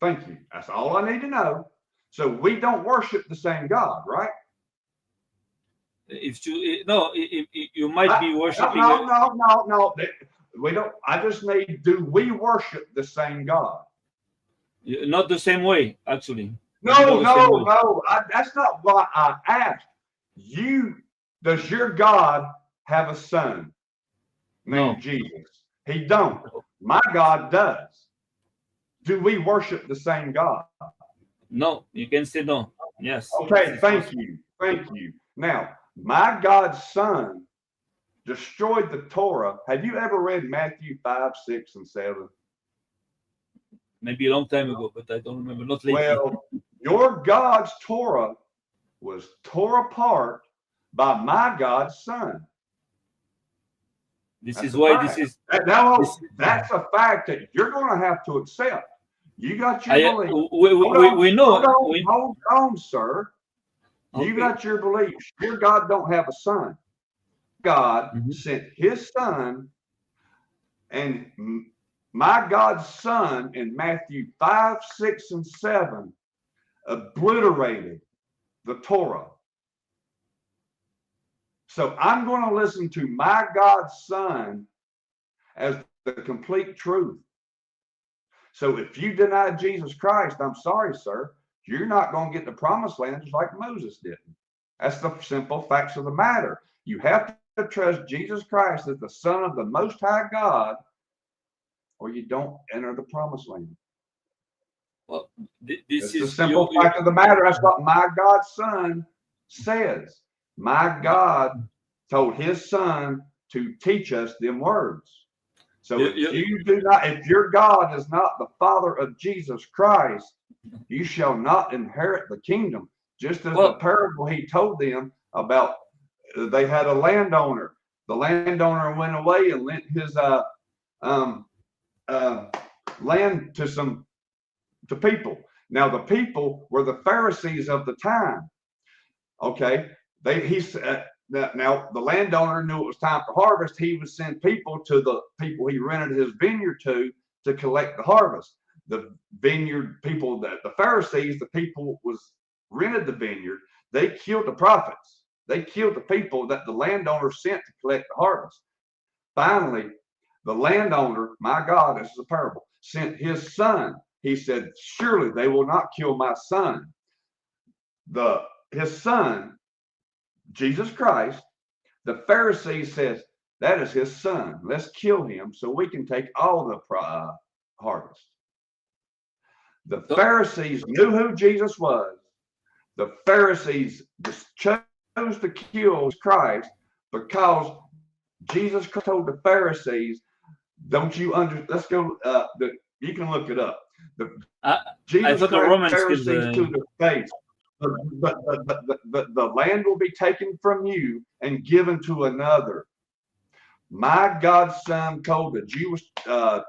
Thank you. That's all I need to know. So we don't worship the same God, right? If you might be worshiping. No. We don't. I just need. Do we worship the same God? Not the same way, actually. No. That's not what I asked. Does your God have a son named Jesus? He don't. My God does. Do we worship the same God? No, you can say no. Yes. Okay, thank you. Now, my God's son destroyed the Torah. Have you ever read Matthew 5, 6, and 7? Maybe a long time ago, but I don't remember. Not lately. Well, your God's Torah was tore apart by my God's son. That's a fact that you're going to have to accept. You got your belief. We know. Hold on, sir. Okay. You got your beliefs. Your God don't have a son. God sent his son, and my God's son in Matthew 5, 6, and 7 obliterated the Torah. So I'm going to listen to my God's son as the complete truth. So if you deny Jesus Christ, I'm sorry, sir, you're not going to get the promised land just like Moses did. That's the simple facts of the matter. You have to trust Jesus Christ as the Son of the Most High God, or you don't enter the promised land. Well, this is the simple fact of the matter. That's what my God's son says. My God told his son to teach us them words. So if your God is not the Father of Jesus Christ, you shall not inherit the kingdom. Just as the parable he told them about, they had a landowner. The landowner went away and lent his land to some to people. Now, the people were the Pharisees of the time. Okay, he said now the landowner knew it was time for harvest. He would send people to the people he rented his vineyard to collect the harvest. The vineyard people, the Pharisees, the people was rented the vineyard. They killed the prophets. They killed the people that the landowner sent to collect the harvest. Finally, the landowner, my God, this is a parable, sent his son. He said, surely they will not kill my son. His son, Jesus Christ, the Pharisees says, that is his son. Let's kill him so we can take all the harvest. The Pharisees knew who Jesus was. The Pharisees chose to kill Christ because Jesus told the Pharisees, don't you let's go, you can look it up. Jesus corrected Pharisees to their face. But the land will be taken from you and given to another. My God's son told the Jewish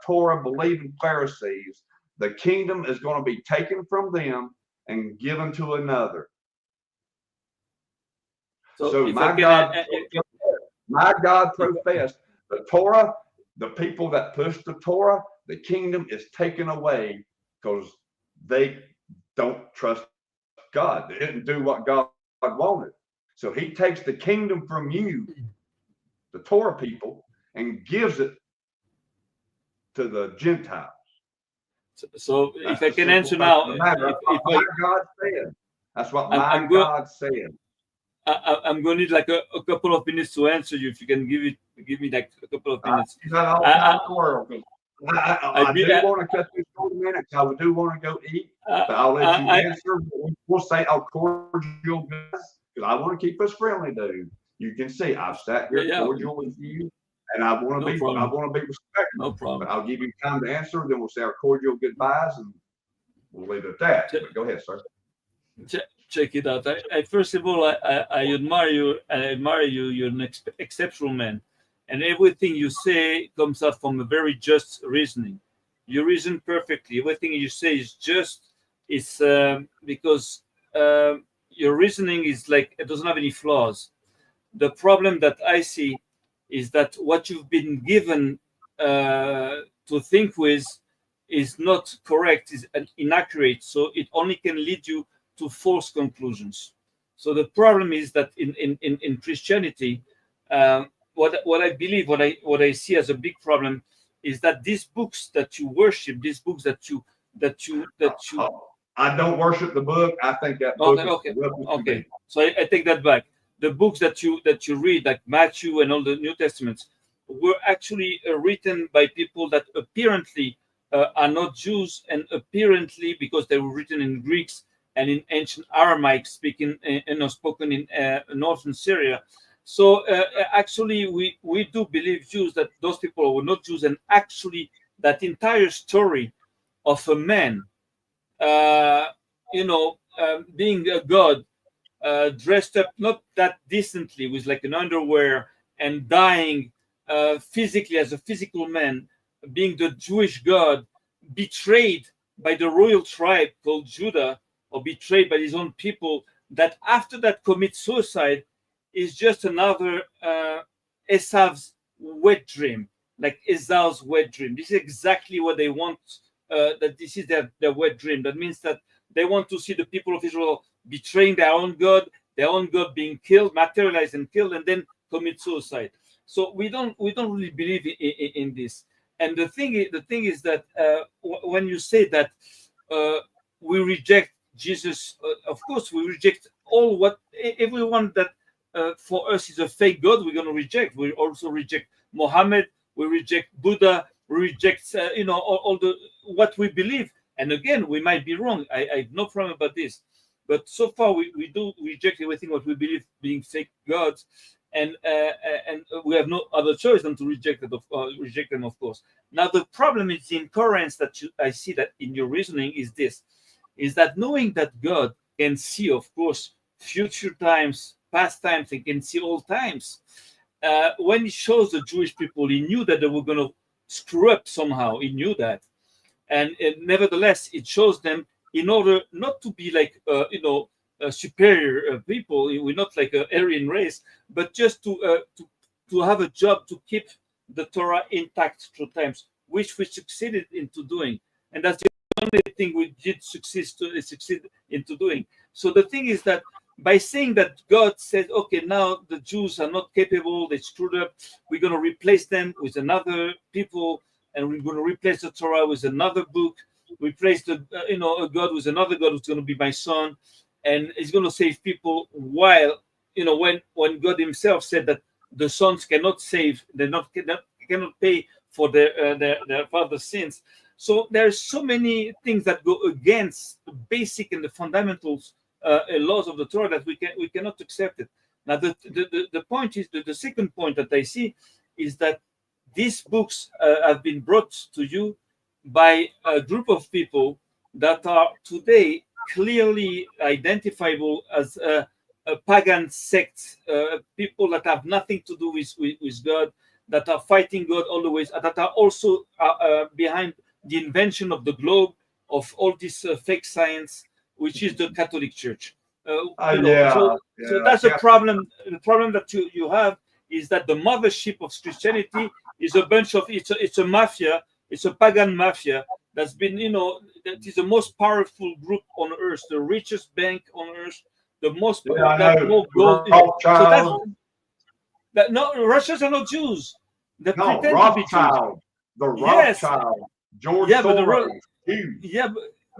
Torah believing Pharisees, the kingdom is going to be taken from them and given to another. So my God professed the Torah, the people that push the Torah, the kingdom is taken away because they don't trust God. They didn't do what God wanted. So he takes the kingdom from you, the Torah people, and gives it to the Gentiles. So if I can answer now, my God said. That's what my God said. I'm going to need like a couple of minutes to answer you. If you can give me like a couple of minutes. I do want to cut this 40 minutes. I do want to go eat, but I'll let you answer. We'll say I'll cordial because I want to keep us friendly, dude. You can see I've sat here cordial with you, and I want to be respectful. No problem. But I'll give you time to answer. Then we'll say our cordial goodbyes, and we'll leave it at that. But go ahead, sir. Check it out. First of all, I admire you. I admire you. You're an exceptional man, and everything you say comes out from a very just reasoning. You reason perfectly. Everything you say is just. It's because your reasoning is like it doesn't have any flaws. The problem that I see is that what you've been given to think with is not correct, is inaccurate. So it only can lead you to false conclusions. So the problem is that in Christianity, what I believe, what I see as a big problem is that these books that you worship, these books that you I don't worship the book. I think that book okay. So I take that back. The books that you read, like Matthew and all the New Testaments, were actually written by people that apparently are not Jews, and apparently because they were written in Greeks and in ancient Aramaic, spoken in northern Syria. So actually, we do believe Jews that those people were not Jews, and actually that entire story of a man, being a god, dressed up not that decently with like an underwear and dying physically as a physical man, being the Jewish god, betrayed by the royal tribe called Judah, or betrayed by his own people, that after that commits suicide, is just another Esau's wet dream, like Esau's wet dream. This is exactly what they want, that this is their wet dream. That means that they want to see the people of Israel betraying their own God being killed, materialized and killed, and then commit suicide. So we don't really believe in this. And the thing is that when you say that we reject Jesus, of course we reject everyone that for us is a fake God. We're going to reject. We also reject Mohammed. We reject Buddha. We reject all the what we believe. And again, we might be wrong. I have no problem about this. But so far, we do reject everything what we believe being fake gods, and we have no other choice than to reject them, of course. Now, the problem is the incoherence that I see that in your reasoning is that knowing that God can see, of course, future times, past times, and can see all times. When he shows the Jewish people, he knew that they were going to screw up somehow. He knew that. and nevertheless, it shows them in order not to be like superior people. We're not like an Aryan race, but just to have a job to keep the Torah intact through times, which we succeeded into doing, and that's the only thing we did succeed into doing. So the thing is that by saying that God said, okay, now the Jews are not capable, they screwed up, we're going to replace them with another people, and we're going to replace the Torah with another book, replace the a God with another God who's going to be my son, and he's going to save people. While when God Himself said that the sons cannot save, cannot pay for their father's sins. So there's so many things that go against the basic and the fundamentals laws of the Torah that we cannot accept it. Now the point is the second point that I see is that these books have been brought to you by a group of people that are today clearly identifiable as a pagan sect, people that have nothing to do with God, that are fighting God all the ways, that are also behind the invention of the globe, of all this fake science, which is the Catholic Church. So that's a problem. The problem that you have is that the mothership of Christianity is a bunch of it's a mafia, it's a pagan mafia that's been that is the most powerful group on earth, the richest bank on earth, the most more gold. So no, Russians are not Jews. They pretend to be Jews. The Rothschild, George Soros,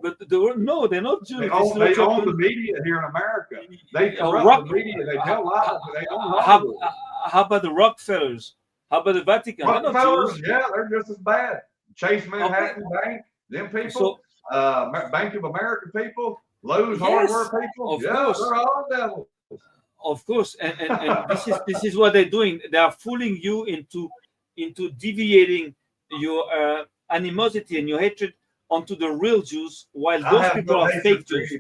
but no, they're not Jews. They own the media here in America. They corrupt the media. They tell lies. They own Hollywood. How about the Rockefellers? How about the Vatican? Rockefellers, they're just as bad. Chase Manhattan Bank, them people, Bank of America people, Lowe's hardware people. Of course. They're all devils. Of course, and this is what they're doing. They are fooling you into deviating your animosity and your hatred onto the real Jews, while those people are fake Jews.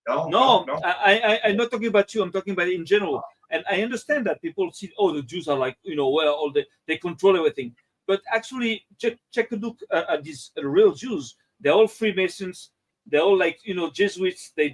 I'm not talking about you. I'm talking about in general. And I understand that people see, the Jews are like, they control everything. But actually, check a look at these real Jews. They're all Freemasons. They're all like, Jesuits. They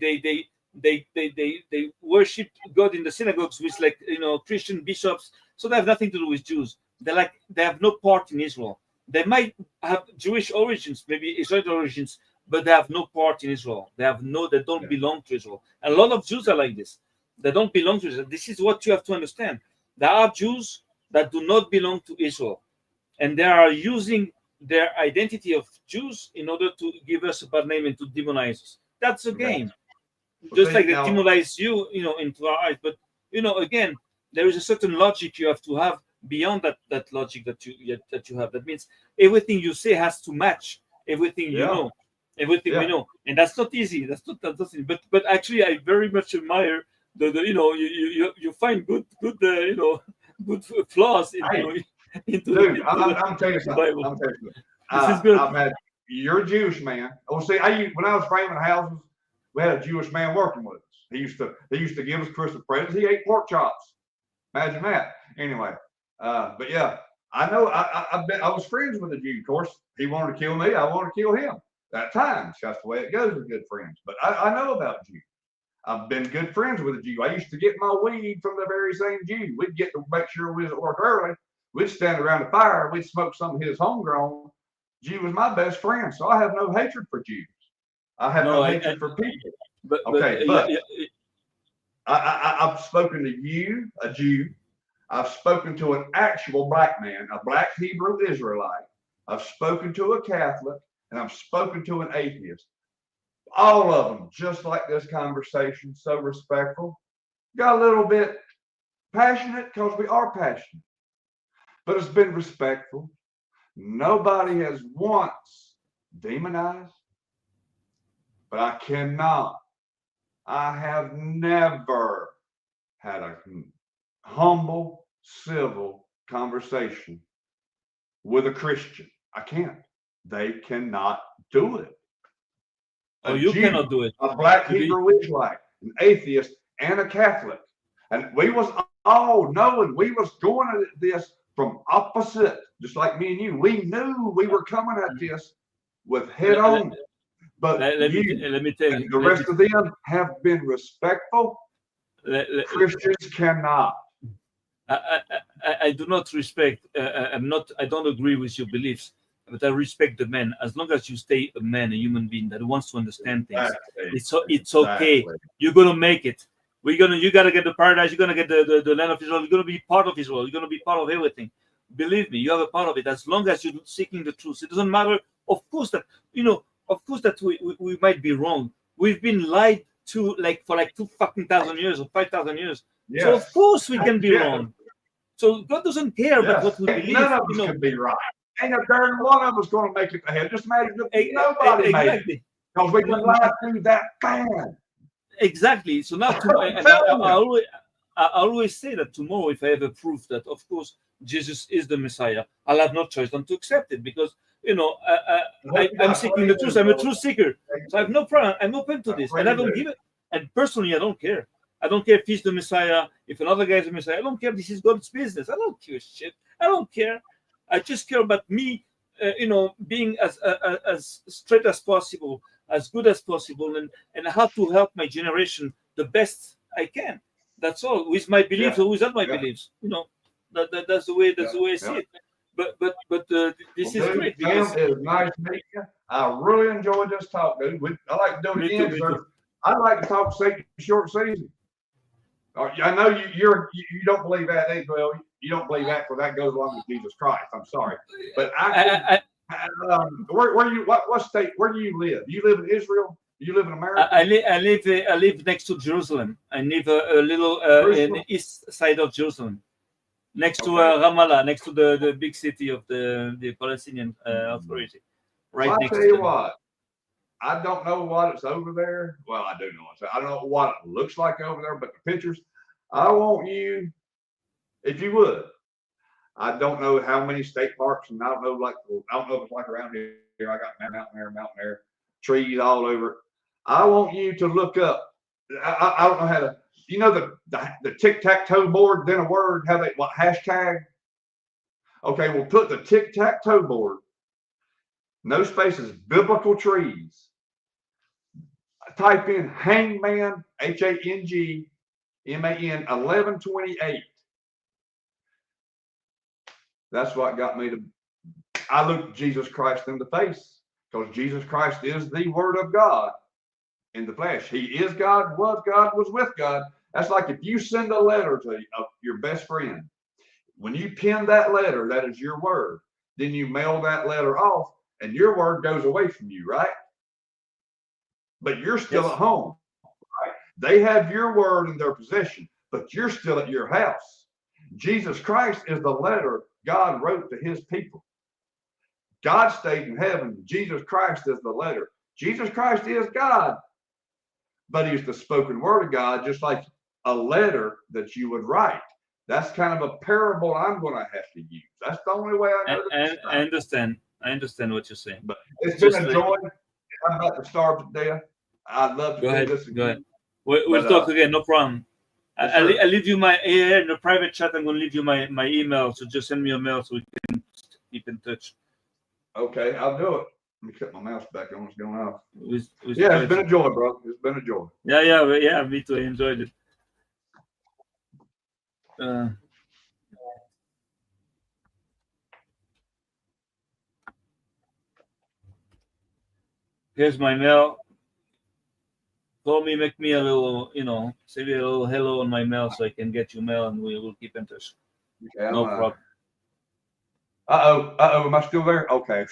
worship God in the synagogues with like, Christian bishops. So they have nothing to do with Jews. They have no part in Israel. They might have Jewish origins, maybe Israeli origins, but they have no part in Israel. They don't belong to Israel. And a lot of Jews are like this. They don't belong to Israel. This is what you have to understand. There are Jews that do not belong to Israel, and they are using their identity of Jews in order to give us a bad name and to demonize us. That's a game. Just like they demonize you, into our eyes. But again, there is a certain logic you have to have beyond that logic that you have. That means everything you say has to match everything we know, and that's not easy. That's not easy. But actually, I very much admire you find good flaws into dude. I'm telling you something. This is good. You're a Jewish man. Oh, see, when I was framing houses, we had a Jewish man working with us. He used to give us Christmas presents. He ate pork chops. Imagine that. Anyway, but yeah, I know. I was friends with a Jew. Of course, he wanted to kill me. I wanted to kill him. At times, that's the way it goes with good friends. But I know about Jews. I've been good friends with a Jew. I used to get my weed from the very same Jew. We'd get to make sure we was at work early. We'd stand around the fire. We'd smoke some of his homegrown. Jew was my best friend, so I have no hatred for Jews. I have no hatred for people. But I've spoken to you, a Jew. I've spoken to an actual black man, a black Hebrew Israelite. I've spoken to a Catholic, and I've spoken to an atheist. All of them, just like this conversation, so respectful. Got a little bit passionate because we are passionate, but it's been respectful. Nobody has once demonized, but I have never had a humble, civil conversation with a Christian. I can't. They cannot do it. You cannot do it. A black Hebrew Israelite, an atheist, and a Catholic. And we was all knowing we was going at this from opposite, just like me and you. We knew we were coming at this with head on. But let me tell and you. the rest of them have been respectful. Christians cannot. I do not respect. I don't agree with your beliefs, but I respect the man. As long as you stay a man, a human being that wants to understand things, it's okay. You're gonna make it. You gotta get the paradise. You're gonna get the land of Israel. You're gonna be part of Israel. You're gonna be part of everything. Believe me, you have a part of it. As long as you're seeking the truth, it doesn't matter. Of course that we might be wrong. We've been lied to for 2,000 years or 5,000 years. Yes. So of course we can be wrong. So God doesn't care about what we believe. None of us can be right. Ain't a darn one of us going to make it to heaven. Just imagine if nobody made it. Because we can lie through that bad. Exactly. So now I always say that tomorrow, if I have a proof that, of course, Jesus is the Messiah, I'll have no choice than to accept it because, I'm seeking the truth. I'm a truth seeker. So I have no problem. I'm open to this. And I don't give it. And personally, I don't care. I don't care if he's the Messiah, if another guy is the Messiah. I don't care. This is God's business. I don't give a shit. I don't care. I just care about me, being as straight as possible, as good as possible, and how to help my generation the best I can. That's all. With my beliefs or without my beliefs. That's the way I see it. But this is great. Because it was nice meeting you. I really enjoyed this talk, dude. I like to do it again. So I like to talk short season. I know you don't believe that, Well, you don't believe that, for that goes along with Jesus Christ. I'm sorry, but what state? Where do you live? You live in Israel? You live in America? I live next to Jerusalem. I live a little in the east side of Jerusalem, next to Ramallah, next to the big city of the Palestinian Authority. Right next to them. What. I don't know what it's over there. Well, I do know I don't know what it looks like over there, but the pictures. I want you, if you would. I don't know how many state parks, and I don't know if it's like around here. I got mountain there, trees all over. I want you to look up. I don't know how to. The tic-tac-toe board, then a word. Hashtag? Okay, we'll put the tic-tac-toe board. No spaces. Biblical trees. Type in Hangman, HANGMAN 1128. That's what got me to. I looked Jesus Christ in the face, because Jesus Christ is the Word of God in the flesh. He is God, was with God. That's like if you send a letter to your best friend. When you pen that letter, that is your word. Then you mail that letter off, and your word goes away from you, right? But you're still at home, right? They have your word in their possession, but you're still at your house. Jesus Christ is the letter God wrote to his people. God stayed in heaven. Jesus Christ is the letter. Jesus Christ is God, but he's the spoken word of God, just like a letter that you would write. That's kind of a parable I'm going to have to use. That's the only way I know to I understand. I understand what you're saying. But it's been a joy. I'm about to starve to death. I'd love to do this again. Go ahead. We'll talk again. No problem. I'll leave you my in the private chat. I'm going to leave you my email. So just send me a mail so we can keep in touch. Okay, I'll do it. Let me cut my mouse back on. What's going on? It's been a joy, bro. It's been a joy. Yeah. Me too. I enjoyed it. Here's my mail. Call me, make me a little, say me a little hello on my mail so I can get your mail, and we will keep in touch. Okay, no problem. Am I still there? Okay.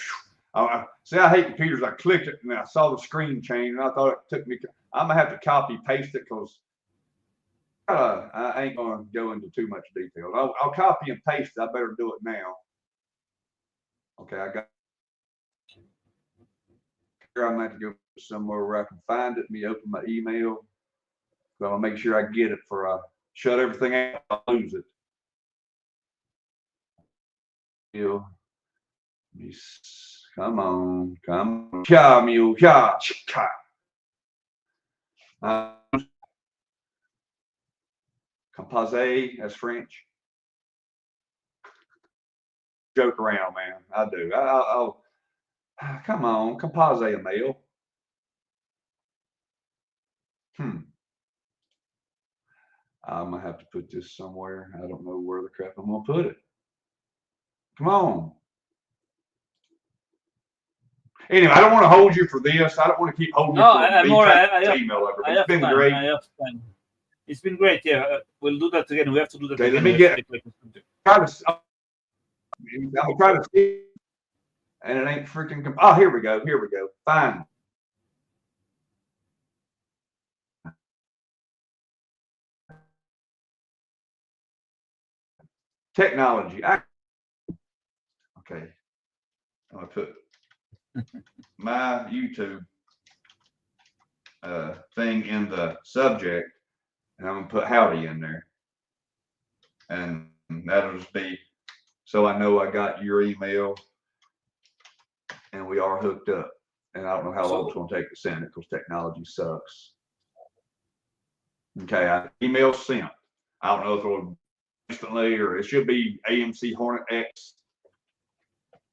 See, I hate computers. I clicked it and I saw the screen change, and I thought it took me. I'm gonna have to copy paste it because I ain't gonna go into too much detail. I'll copy and paste it. I better do it now. Okay, I got. I might have to go somewhere where I can find it. Let me open my email. So I'll make sure I get it before I shut everything out. I'll lose it. Come on. Compose, that's French. Joke around, man. I do. Come on, compose a mail. I'm gonna have to put this somewhere. I don't know where the crap I'm gonna put it. Come on. Anyway, I don't want to hold you for this. I don't want to keep holding No, you for I'm me all trying right. to email over. I It's have been time. great. I have time. It's been great. Yeah, we'll do that again. We have to do that Okay, again. let me get. Try to I'm gonna try to see, and it ain't freaking. Oh, here we go. Here we go. Fine. Technology. Okay. I'm gonna put my YouTube thing in the subject, and I'm gonna put howdy in there, and that'll just be so I know I got your email, and we are hooked up. And I don't know how long it's gonna take to send it because technology sucks. Okay, email sent. I don't know if it'll instantly or it should be AMC Hornet X.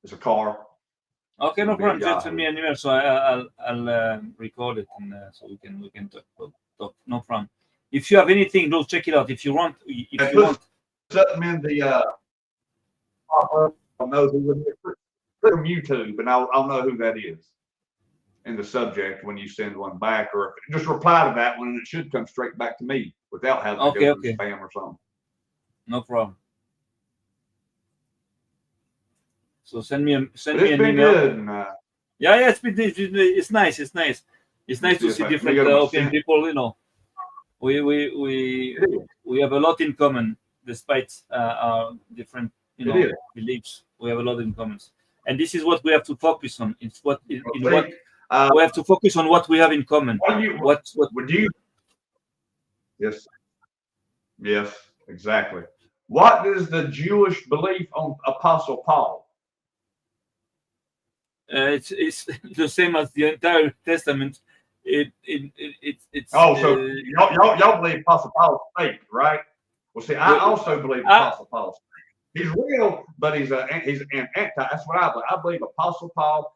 It's a car. Okay, no problem. Just send me an email, so I'll record it, and so we can talk. No problem. If you have anything, go check it out. If you want, something in the I'll know who it is. Put from YouTube, and I'll know who that is in the subject when you send one back, or just reply to that one, and it should come straight back to me without having to go through spam or something. No problem. So send me an email. Good. Yeah, it's nice. It's nice. It's nice to see different open people. You know, we have a lot in common despite our different beliefs. We have a lot in common, and this is what we have to focus on. It's what we have to focus on what we have in common. What would you? Yes, exactly. What is the Jewish belief on Apostle Paul? It's the same as the entire Testament. It's so y'all believe Apostle Paul's fake, right? Well, see, I also believe Apostle Paul's fake. He's real, but he's an anti. That's what I believe. I believe Apostle Paul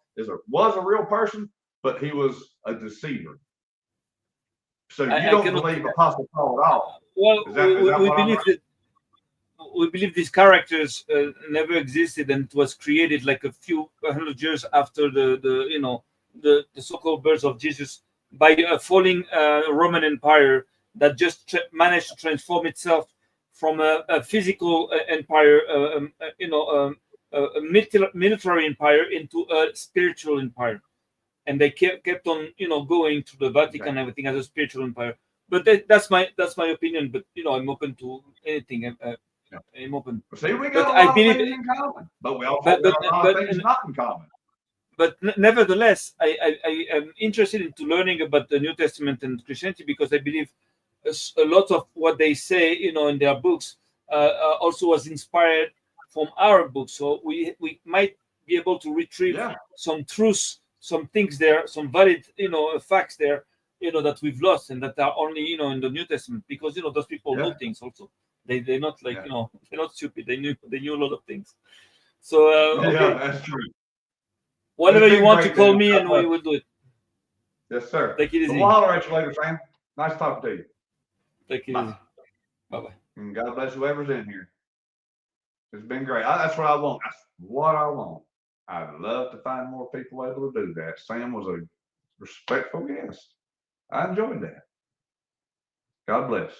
was a real person, but he was a deceiver. So you don't believe Apostle Paul at all? Well, we believe that. We believe these characters never existed, and it was created like a few hundred years after the so-called birth of Jesus by a falling Roman Empire that just managed to transform itself from a physical empire, a military empire into a spiritual empire, and they kept on going to the Vatican and everything as a spiritual empire. But that's my opinion. But I'm open to anything. I'm open. See, we got a lot of things in common, but we also got a lot of things not in common. But nevertheless, I am interested into learning about the New Testament and Christianity because I believe a lot of what they say, in their books, also was inspired from our books. So we might be able to retrieve some truths, some things there, some valid, facts there, that we've lost and that are only, in the New Testament because those people know things also. They're not like they're not stupid. They knew a lot of things. So that's true. Whatever you want to call me, and we will do it. Yes, sir. Take it easy. We'll holler at you later, Sam. Nice talking to you. Take it easy. Bye-bye. And God bless whoever's in here. It's been great. That's what I want. That's what I want. I'd love to find more people able to do that. Sam was a respectful guest. I enjoyed that. God bless.